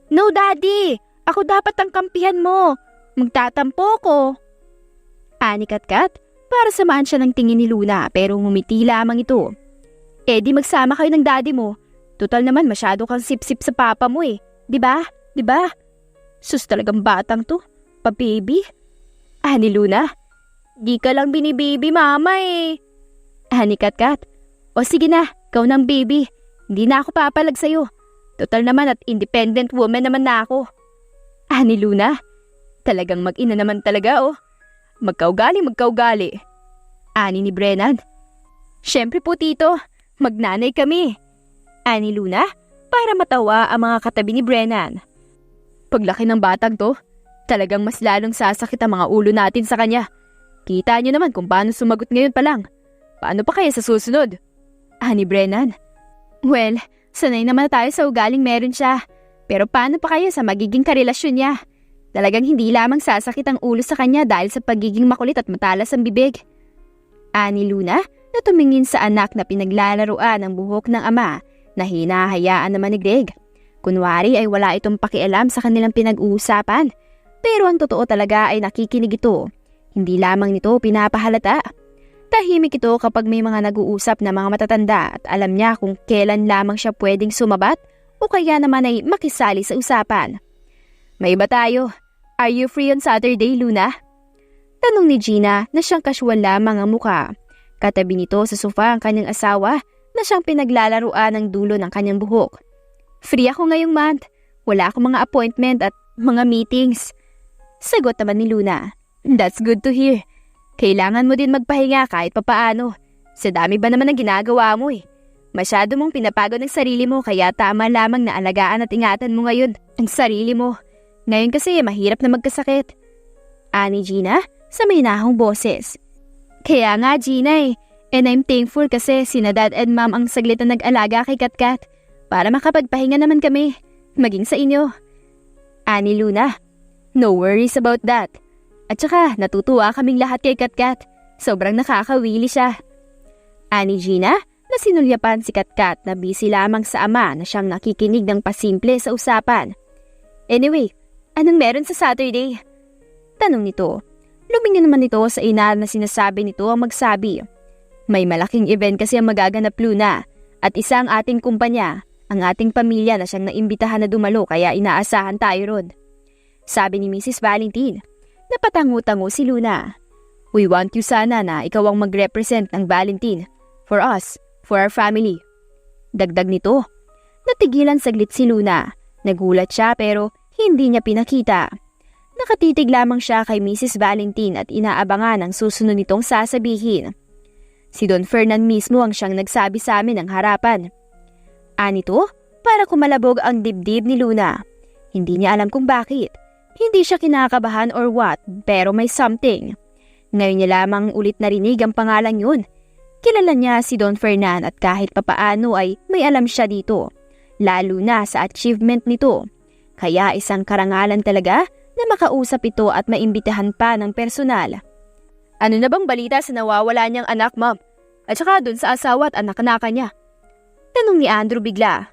[SPEAKER 1] No, Daddy! Ako dapat ang kampihan mo. Magtatampo ko. Ani Katkat para samaan siya ng tingin ni Luna pero ngumiti lamang ito. Di magsama kayo ng daddy mo. Total naman masyado kang sip-sip sa papa mo eh. Diba? Diba? Sus talagang batang to. Pa-baby? Ani Luna? Di ka lang binibaby mama eh. Ani Katkat? O sige na, ikaw ng baby. Hindi na ako papalag sa'yo. Total naman at independent woman naman na ako. Ani Luna? Talagang mag-ina naman talaga oh. Magkaugali. Ani ni Brennan? Siyempre po tito, magnanay kami. Ani Luna? Para matawa ang mga katabi ni Brennan. Paglaki ng batang to, talagang mas lalong sasakit ang mga ulo natin sa kanya. Kita niyo naman kung paano sumagot ngayon pa lang. Paano pa kaya sa susunod? Ani Brennan? Well, sanay naman tayo sa ugaling meron siya. Pero paano pa kaya sa magiging karelasyon niya? Talagang hindi lamang sasakit ang ulo sa kanya dahil sa pagiging makulit at matalas ang bibig. Ani Luna na tumingin sa anak na pinaglalaruan ng buhok ng ama na hinahayaan naman ni Greg. Kunwari ay wala itong pakialam sa kanilang pinag-uusapan. Pero ang totoo talaga ay nakikinig ito. Hindi lamang nito pinapahalata. Tahimik ito kapag may mga nag-uusap na mga matatanda at alam niya kung kailan lamang siya pwedeng sumabat o kaya naman ay makisali sa usapan. May iba tayo. Are you free on Saturday, Luna? Tanong ni Gina na siyang casual lamang ang muka. Katabi nito sa sofa ang kanyang asawa na siyang pinaglalaruan ng dulo ng kanyang buhok. Free ako ngayong month. Wala akong mga appointment at mga meetings. Sagot naman ni Luna. That's good to hear. Kailangan mo din magpahinga kahit papaano. Sa dami ba naman ang ginagawa mo eh. Masyado mong pinapagod ng sarili mo kaya tama lamang na alagaan at ingatan mo ngayon ang sarili mo. Ngayon kasi mahirap na magkasakit. Ani Gina sa may nahong boses. Kaya nga Gina eh. And I'm thankful kasi sina dad and mom ang saglit na nag-alaga kay Katkat para makapagpahinga naman kami. Maging sa inyo. Ani Luna. No worries about that. At saka natutuwa kaming lahat kay Katkat. Sobrang nakakawili siya. Ani Gina na sinulyapan si Katkat na busy lamang sa ama na siyang nakikinig ng pasimple sa usapan. Anyway, anong meron sa Saturday? Tanong nito. Lumingin naman ito sa ina na sinasabi nito ang magsabi. May malaking event kasi ang magaganap Luna at isa ang ating kumpanya, ang ating pamilya na siyang naimbitahan na dumalo kaya inaasahan tayo ron. Sabi ni Mrs. Valentine. Napatango-tango si Luna. We want you sana na ikaw ang mag-represent ng Valentine. For us, for our family. Dagdag nito. Natigilan saglit si Luna. Nagulat siya pero hindi niya pinakita. Nakatitig lamang siya kay Mrs. Valentine at inaabangan ang susunod nitong sasabihin. Si Don Fernan mismo ang siyang nagsabi sa amin ng harapan. Anito, para kumalabog ang dibdib ni Luna. Hindi niya alam kung bakit. Hindi siya kinakabahan or what, pero may something. Ngayon niya lamang ulit narinig ang pangalan yun. Kilala niya si Don Fernan at kahit papaano ay may alam siya dito. Lalo na sa achievement nito. Kaya isang karangalan talaga na makausap ito at maimbitahan pa ng personal. Ano na bang balita sa nawawala niyang anak, ma'am? At saka dun sa asawa at anak-anaka niya? Tanong ni Andrew bigla.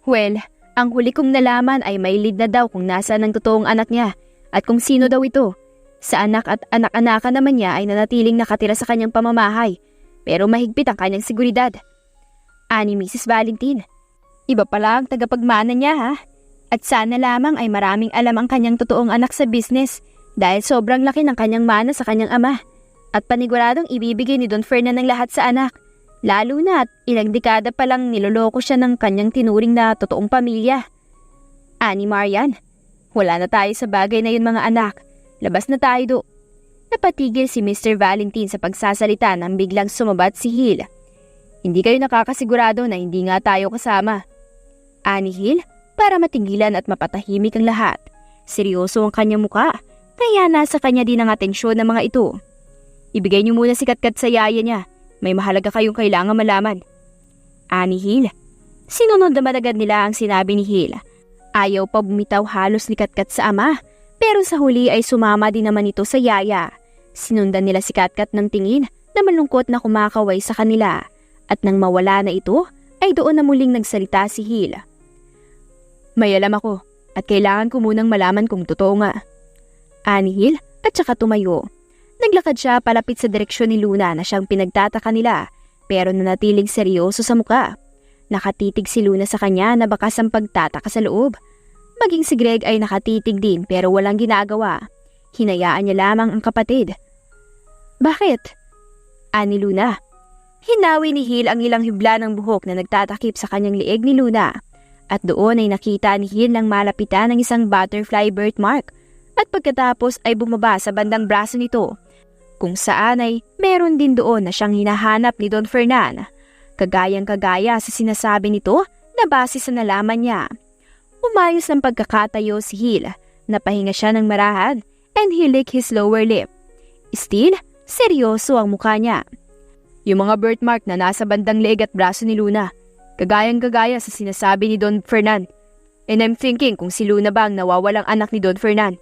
[SPEAKER 1] Well, ang huli kong nalaman ay may lead na daw kung nasaan ang totoong anak niya at kung sino daw ito. Sa anak at anak-anaka naman niya ay nanatiling nakatira sa kanyang pamamahay pero mahigpit ang kanyang seguridad. Ani Mrs. Valentine. Iba pala ang tagapagmana niya ha. At sana lamang ay maraming alam ang kanyang totoong anak sa business dahil sobrang laki ng kanyang mana sa kanyang ama. At paniguradong ibibigay ni Don Fernan ng lahat sa anak. Lalo na at ilang dekada pa lang niloloko siya ng kanyang tinuring na totoong pamilya. Ani Marian, wala na tayo sa bagay na yun mga anak. Labas na tayo do. Napatigil si Mr. Valentine sa pagsasalita nang biglang sumabat si Hill. Hindi kayo nakakasigurado na hindi nga tayo kasama. Ani Hill, para matingilan at mapatahimik ang lahat. Seryoso ang kanyang muka, kaya nasa kanya din ang atensyon ng mga ito. Ibigay niyo muna si Katkat sa yaya niya. May mahalaga kayong kailangan malaman. Ani Hill. Sinunod naman agad nila ang sinabi ni Hill. Ayaw pa bumitaw halos ni Katkat sa ama, pero sa huli ay sumama din naman ito sa yaya. Sinundan nila si Katkat ng tingin na malungkot na kumakaway sa kanila. At nang mawala na ito, ay doon na muling nagsalita si Hill. May alam ako, at kailangan ko munang malaman kung totoo nga. Ani Hill at saka tumayo. Naglakad siya palapit sa direksyon ni Luna na siyang pinagtataka nila pero nanatiling seryoso sa muka. Nakatitig si Luna sa kanya na bakas ang pagtataka sa loob. Maging si Greg ay nakatitig din pero walang ginagawa. Hinayaan niya lamang ang kapatid. Bakit? Ani Luna. Hinawi ni Hill ang ilang hibla ng buhok na nagtatakip sa kanyang lieg ni Luna. At doon ay nakita ni Hill ng malapitan ng isang butterfly birthmark. At pagkatapos ay bumaba sa bandang braso nito. Kung saan ay meron din doon na siyang hinahanap ni Don Fernan. Kagayang-kagaya sa sinasabi nito na base sa nalaman niya. Umayos ng pagkakatayo si Hill. Napahinga siya ng marahan and he licked his lower lip. Still, seryoso ang mukha niya. Yung mga birthmark na nasa bandang leeg at braso ni Luna. Kagayang-kagaya sa sinasabi ni Don Fernan. And I'm thinking kung si Luna ba ang nawawalang anak ni Don Fernan.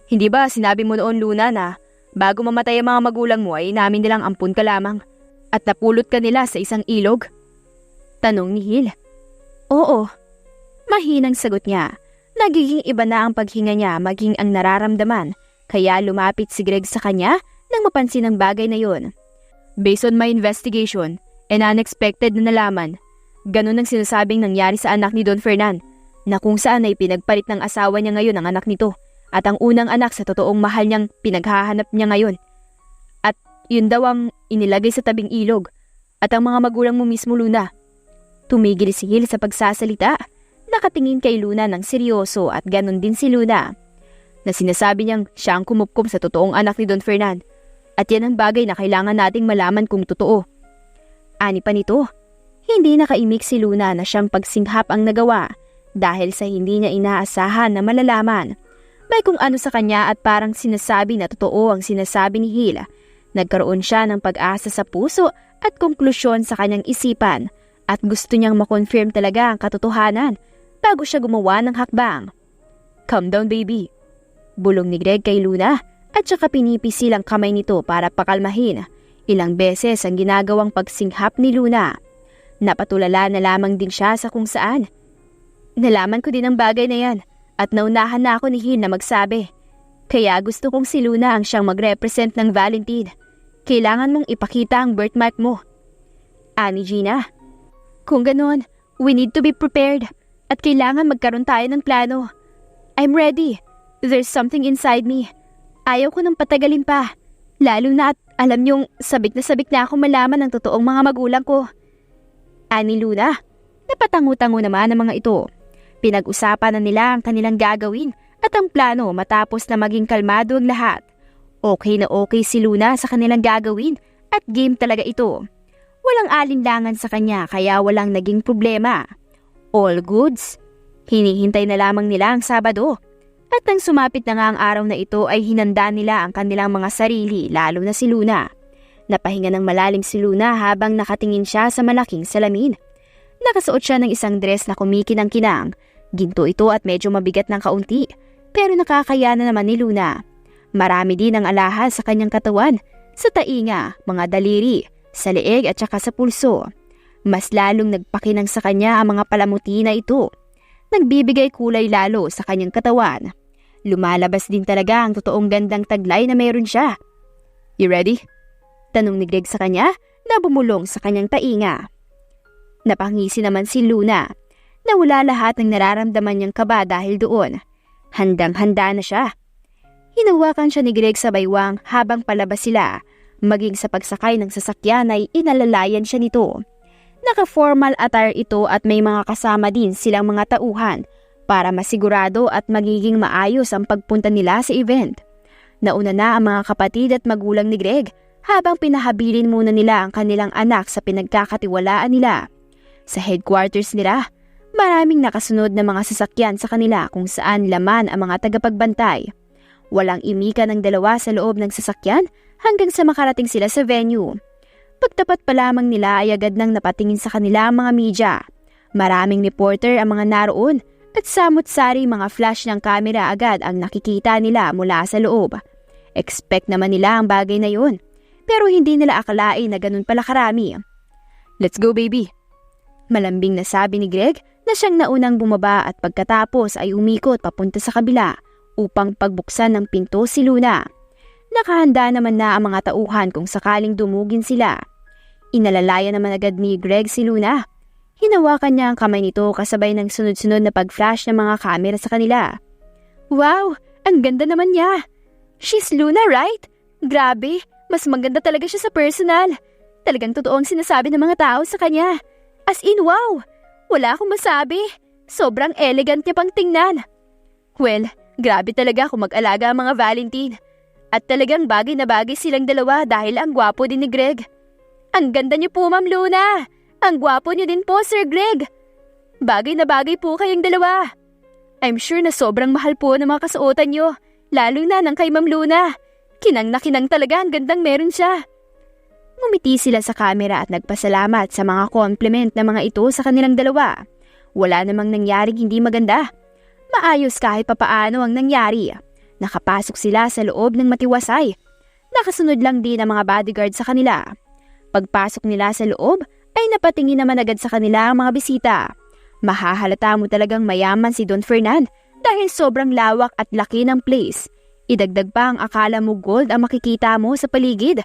[SPEAKER 1] Hindi ba sinabi mo noon, Luna, na bago mamatay ang mga magulang mo ay inamin nilang ampun ka lamang at napulot ka nila sa isang ilog? Tanong ni Hill. Oo. Mahinang sagot niya. Nagiging iba na ang paghinga niya maging ang nararamdaman kaya lumapit si Greg sa kanya nang mapansin ang bagay na yon. Based on my investigation and unexpected na nalaman, ganun ang sinasabing nangyari sa anak ni Don Fernan na kung saan ay pinagpalit ng asawa niya ngayon ang anak nito. At ang unang anak sa totoong mahal niyang pinaghahanap niya ngayon. At yun daw ang inilagay sa tabing ilog. At ang mga magulang mo mismo, Luna. Tumigil si Hill sa pagsasalita. Nakatingin kay Luna ng seryoso at ganon din si Luna. Na sinasabi niyang siya ang kumupkom sa totoong anak ni Don Fernan. At yan ang bagay na kailangan nating malaman kung totoo. Ani pa nito, hindi nakaimik si Luna na siyang pagsinghap ang nagawa dahil sa hindi niya inaasahan na malalaman. May kung ano sa kanya at parang sinasabi na totoo ang sinasabi ni Hill. Nagkaroon siya ng pag-asa sa puso at konklusyon sa kanyang isipan at gusto niyang makonfirm talaga ang katotohanan bago siya gumawa ng hakbang. Calm down, baby. Bulong ni Greg kay Luna at saka pinipisil ang kamay nito para pakalmahin. Ilang beses ang ginagawang pagsinghap ni Luna. Napatulala na lamang din siya sa kung saan. Nalaman ko din ang bagay na yan. At naunahan na ako ni Hill na magsabi. Kaya gusto kong si Luna ang siyang mag-represent ng Valentine. Kailangan mong ipakita ang birthmark mo. Ani Gina. Kung ganon, we need to be prepared. At kailangan magkaroon tayo ng plano. I'm ready. There's something inside me. Ayaw ko nang patagalin pa. Lalo na at alam niyong sabik na ako malaman ang totoong mga magulang ko. Ani Luna. Napatango-tango naman ang mga ito. Pinag-usapan na nila ang kanilang gagawin at ang plano matapos na maging kalmado ang lahat. Okay na okay si Luna sa kanilang gagawin at game talaga ito. Walang alinlangan sa kanya kaya walang naging problema. All goods. Hinihintay na lamang nila ang Sabado. At nang sumapit na nga ang araw na ito ay hinanda nila ang kanilang mga sarili lalo na si Luna. Napahinga ng malalim si Luna habang nakatingin siya sa malaking salamin. Nakasuot siya ng isang dress na kumikinang-kinang. Ginto ito at medyo mabigat ng kaunti, pero nakakaya na naman ni Luna. Marami din ang alahas sa kanyang katawan, sa tainga, mga daliri, sa leeg at saka sa pulso. Mas lalong nagpakinang sa kanya ang mga palamuti na ito. Nagbibigay kulay lalo sa kanyang katawan. Lumalabas din talaga ang totoong gandang taglay na meron siya. You ready? Tanong ni Greg sa kanya na bumulong sa kanyang tainga. Napangisi naman si Luna. Nawala lahat ng nararamdaman niyang kaba dahil doon. Handang-handa na siya. Hinawakan siya ni Greg sa baywang habang palabas sila. Maging sa pagsakay ng sasakyan ay inalalayan siya nito. Naka-formal attire ito at may mga kasama din silang mga tauhan para masigurado at magiging maayos ang pagpunta nila sa event. Nauna na ang mga kapatid at magulang ni Greg habang pinahabilin muna nila ang kanilang anak sa pinagkakatiwalaan nila. Sa headquarters nila, maraming nakasunod na mga sasakyan sa kanila kung saan laman ang mga tagapagbantay. Walang imika ng dalawa sa loob ng sasakyan hanggang sa makarating sila sa venue. Pagtapat pa lamang nila ay agad nang napatingin sa kanila ang mga media. Maraming reporter ang mga naroon at samot-sari mga flash ng kamera agad ang nakikita nila mula sa loob. Expect naman nila ang bagay na yun, pero hindi nila akalain na ganun pala karami. Let's go, baby! Malambing na sabi ni Greg na siyang naunang bumaba at pagkatapos ay umikot papunta sa kabila upang pagbuksan ng pinto si Luna. Nakahanda naman na ang mga tauhan kung sakaling dumugin sila. Inalalaya naman agad ni Greg si Luna. Hinawakan niya ang kamay nito kasabay ng sunod-sunod na pag-flash ng mga kamera sa kanila. Wow! Ang ganda naman niya! She's Luna, right? Grabe! Mas maganda talaga siya sa personal. Talagang totoo ang sinasabi ng mga tao sa kanya. As in, wow! Wala akong masabi. Sobrang elegant niya pang tingnan. Well, grabe talaga kung mag-alaga ang mga Valentine. At talagang bagay na bagay silang dalawa dahil ang gwapo din ni Greg. Ang ganda niyo po, Ma'am Luna. Ang gwapo niyo din po, Sir Greg. Bagay na bagay po kayong dalawa. I'm sure na sobrang mahal po ng mga kasuotan niyo, lalo na ng kay Ma'am Luna. Kinang na kinang talaga, ang gandang meron siya. Ngumiti sila sa kamera at nagpasalamat sa mga compliment na mga ito sa kanilang dalawa. Wala namang nangyaring hindi maganda. Maayos kahit papaano ang nangyari. Nakapasok sila sa loob ng matiwasay. Nakasunod lang din ang mga bodyguard sa kanila. Pagpasok nila sa loob ay napatingin naman agad sa kanila ang mga bisita. Mahahalata mo talagang mayaman si Don Fernan dahil sobrang lawak at laki ng place. Idagdag pa ang akala mo gold ang makikita mo sa paligid.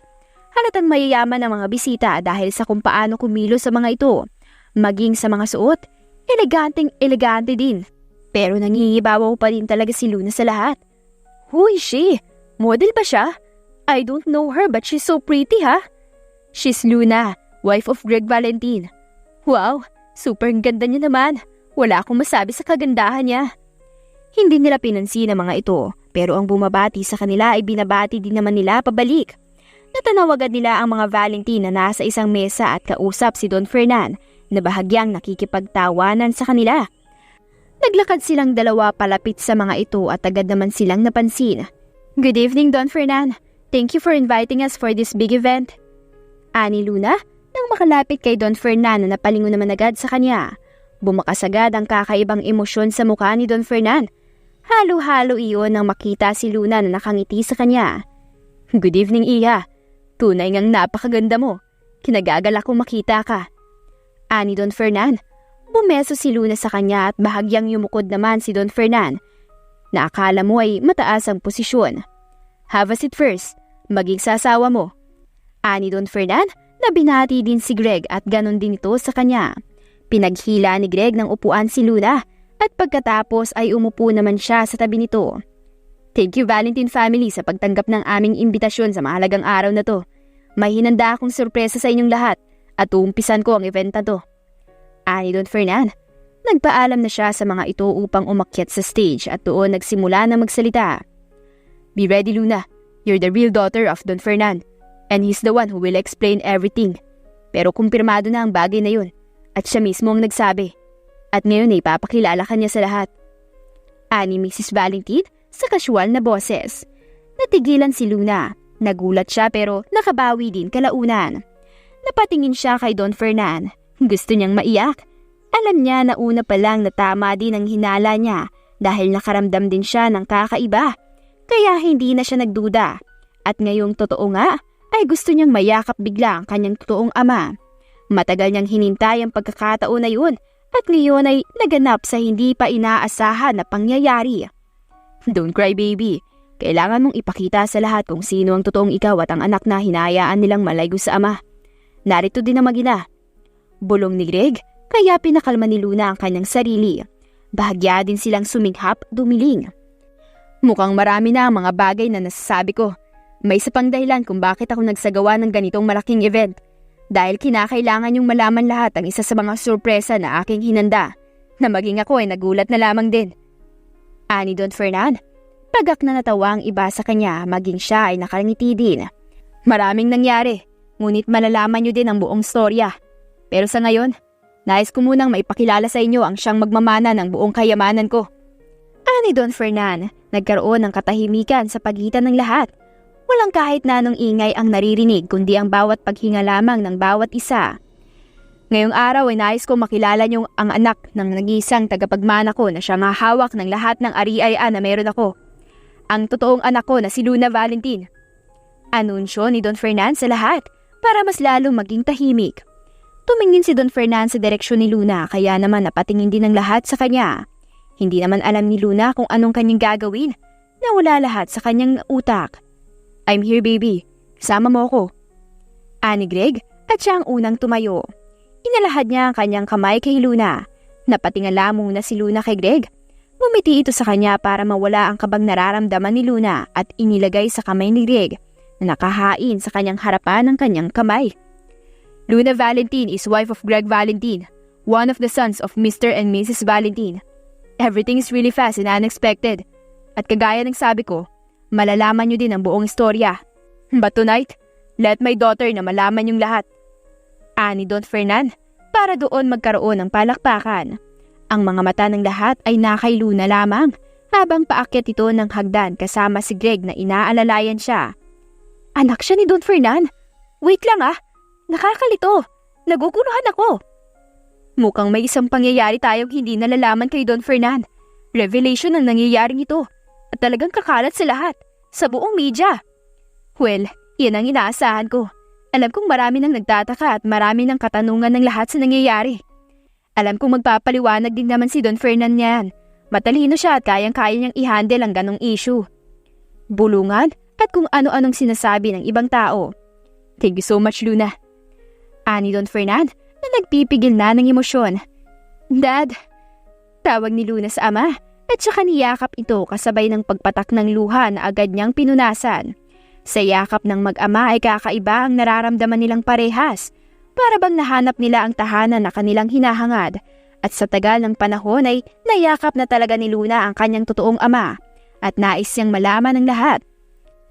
[SPEAKER 1] Halatang mayayaman ang mga bisita dahil sa kung paano kumilos sa mga ito. Maging sa mga suot, elegante din. Pero nangingibabaw pa din talaga si Luna sa lahat. Who is she? Model ba siya? I don't know her but she's so pretty, ha? She's Luna, wife of Greg Valentine. Wow, super ganda niya naman. Wala akong masabi sa kagandahan niya. Hindi nila pinansin ang mga ito, pero ang bumabati sa kanila ay binabati din naman nila pabalik. Natanaw agad nila ang mga Valentine na nasa isang mesa at kausap si Don Fernan na bahagyang nakikipagtawanan sa kanila. Naglakad silang dalawa palapit sa mga ito at agad naman silang napansin. Good evening, Don Fernan. Thank you for inviting us for this big event. Ani Luna, nang makalapit kay Don Fernan na napalingon naman agad sa kanya. Bumakas agad ang kakaibang emosyon sa mukha ni Don Fernan. Halo-halo iyon nang makita si Luna na nakangiti sa kanya. Good evening, Iha. Tunay ngang napakaganda mo. Kinagagalak kong makita ka. Ani Don Fernan. Bumeso si Luna sa kanya at bahagyang yumukod naman si Don Fernan na akala mo ay mataas ang posisyon. Have a seat first. Maging sasawa mo. Ani Don Fernan na binati din si Greg at ganon din ito sa kanya. Pinaghila ni Greg ng upuan si Luna at pagkatapos ay umupo naman siya sa tabi nito. Thank you Valentine family sa pagtanggap ng aming imbitasyon sa mahalagang araw na to. May hinanda akong sorpresa sa inyong lahat at uumpisan ko ang event na to. Ani Don Fernan, nagpaalam na siya sa mga ito upang umakyat sa stage at doon nagsimula na magsalita. Be ready Luna, you're the real daughter of Don Fernan and he's the one who will explain everything. Pero kumpirmado na ang bagay na yun at siya mismo ang nagsabi. At ngayon ay ipapakilala ka niya sa lahat. Ani Mrs. Valentine sa kasual na boses. Natigilan si Luna. Nagulat siya pero nakabawi din kalaunan. Napatingin siya kay Don Fernan. Gusto niyang maiyak. Alam niya na una pa lang na tama din ang hinala niya dahil nakaramdam din siya ng kakaiba. Kaya hindi na siya nagduda. At ngayong totoo nga ay gusto niyang mayakap bigla ang kanyang totoong ama. Matagal niyang hinintay ang pagkakataon na yun at ngayon ay naganap sa hindi pa inaasahan na pangyayari. Don't cry baby. Kailangan mong ipakita sa lahat kung sino ang totoong ikaw at ang anak na hinayaan nilang malaygo sa ama. Narito din ang mag-ina. Bulong ni Greg, kaya pinakalma ni Luna ang kanyang sarili. Bahagya din silang suminghap, dumiling. Mukhang marami na ang mga bagay na nasasabi ko. May isa pang dahilan kung bakit ako nagsagawa ng ganitong malaking event. Dahil kinakailangan yung malaman lahat ang isa sa mga sorpresa na aking hinanda. Na maging ako ay nagulat na lamang din. Ani Don Fernan, pagak na natawa ang iba sa kanya, maging siya ay nakalangiti din. Maraming nangyari, ngunit malalaman niyo din ang buong storya. Pero sa ngayon, nais ko munang maipakilala sa inyo ang siyang magmamana ng buong kayamanan ko. Ani Don Fernan, nagkaroon ng katahimikan sa pagitan ng lahat. Walang kahit na anong ingay ang naririnig kundi ang bawat paghinga lamang ng bawat isa. Ngayong araw ay nais ko makilala niyo ang anak ng nag-iisang tagapagmana ko na siyang hahawak ng lahat ng ari-ayan na meron ako. Ang totoong anak ko na si Luna Valentine. Anunsyo ni Don Fernan sa lahat para mas lalong maging tahimik. Tumingin si Don Fernan sa direksyon ni Luna kaya naman napatingin din ng lahat sa kanya. Hindi naman alam ni Luna kung anong kanyang gagawin. Nawala lahat sa kanyang utak. I'm here baby, kasama mo ako. Ani Greg at siya ang unang tumayo. Inalahad niya ang kanyang kamay kay Luna. Napatingala muna si Luna kay Greg. Ngumiti ito sa kanya para mawala ang kabang nararamdaman ni Luna at inilagay sa kamay ni Greg na nakahain sa kanyang harapan ng kanyang kamay. Luna Valentine is wife of Greg Valentine, one of the sons of Mr. and Mrs. Valentine. Everything is really fast and unexpected. At kagaya ng sabi ko, malalaman niyo din ang buong istorya. But tonight, let my daughter na malaman yung lahat. Ani Don Fernan, para doon magkaroon ng palakpakan. Ang mga mata ng lahat ay nakay Luna lamang habang paakyat ito ng hagdan kasama si Greg na inaalalayan siya. Anak siya ni Don Fernan? Wait lang ah, nakakalito. Naguguluhan ako. Mukhang may isang pangyayari tayong hindi nalalaman kay Don Fernan. Revelation ang nangyayaring ito at talagang kakalat sa lahat, sa buong media. Well, yan ang inaasahan ko. Alam kong marami nang nagtataka at marami nang katanungan ng lahat sa nangyayari. Alam kong magpapaliwanag din naman si Don Fernan niyan. Matalino siya at kayang-kaya niyang i-handle ang ganong issue. Bulungan at kung ano-anong sinasabi ng ibang tao. Thank you so much, Luna. Ani Don Fernan na nagpipigil na ng emosyon. Dad, tawag ni Luna sa ama at saka niyakap ito kasabay ng pagpatak ng luha na agad niyang pinunasan. Sa yakap ng mag-ama ay kakaiba ang nararamdaman nilang parehas. Para bang nahanap nila ang tahanan na kanilang hinahangad. At sa tagal ng panahon ay nayakap na talaga ni Luna ang kanyang totoong ama. At nais siyang malaman ng lahat.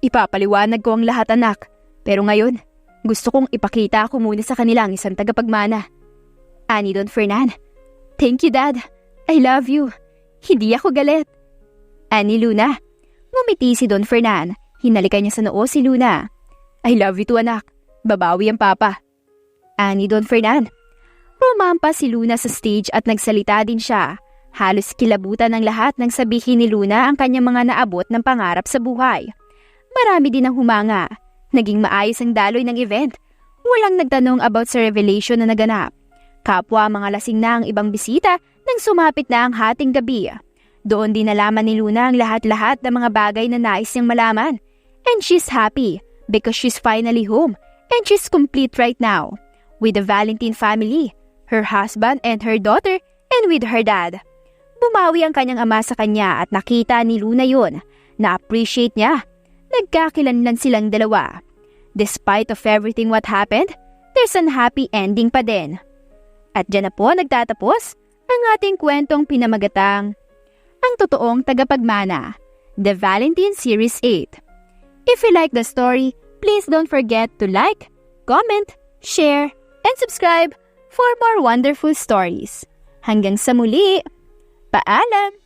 [SPEAKER 1] Ipapaliwanag ko ang lahat anak. Pero ngayon, gusto kong ipakita ko muna sa kanila ang isang tagapagmana. Ani Don Fernan. Thank you Dad. I love you. Hindi ako galit. Ani Luna. Ngumiti si Don Fernan. Hinalikan niya sa noo si Luna. I love you too anak. Babawi ang papa. Ani Don Fernan. Rumampa si Luna sa stage at nagsalita din siya. Halos kilabutan ng lahat nang sabihin ni Luna ang kanyang mga naabot ng pangarap sa buhay. Marami din ang humanga. Naging maayos ang daloy ng event. Walang nagtanong about sa revelation na naganap. Kapwa mga lasing na ang ibang bisita nang sumapit na ang hating gabi. Doon din nalaman ni Luna ang lahat-lahat ng mga bagay na nais niyang malaman. And she's happy because she's finally home and she's complete right now. With the Valentine family, her husband and her daughter, and with her dad. Bumawi ang kanyang ama sa kanya at nakita ni Luna yun. Na-appreciate niya. Nagkakilanlan silang dalawa. Despite of everything what happened, there's an happy ending pa din. At dyan na po nagtatapos ang ating kwentong pinamagatang Ang Totoong Tagapagmana, The Valentine Series 8. If you like the story, please don't forget to like, comment, share, and subscribe for more wonderful stories. Hanggang sa muli, paalam!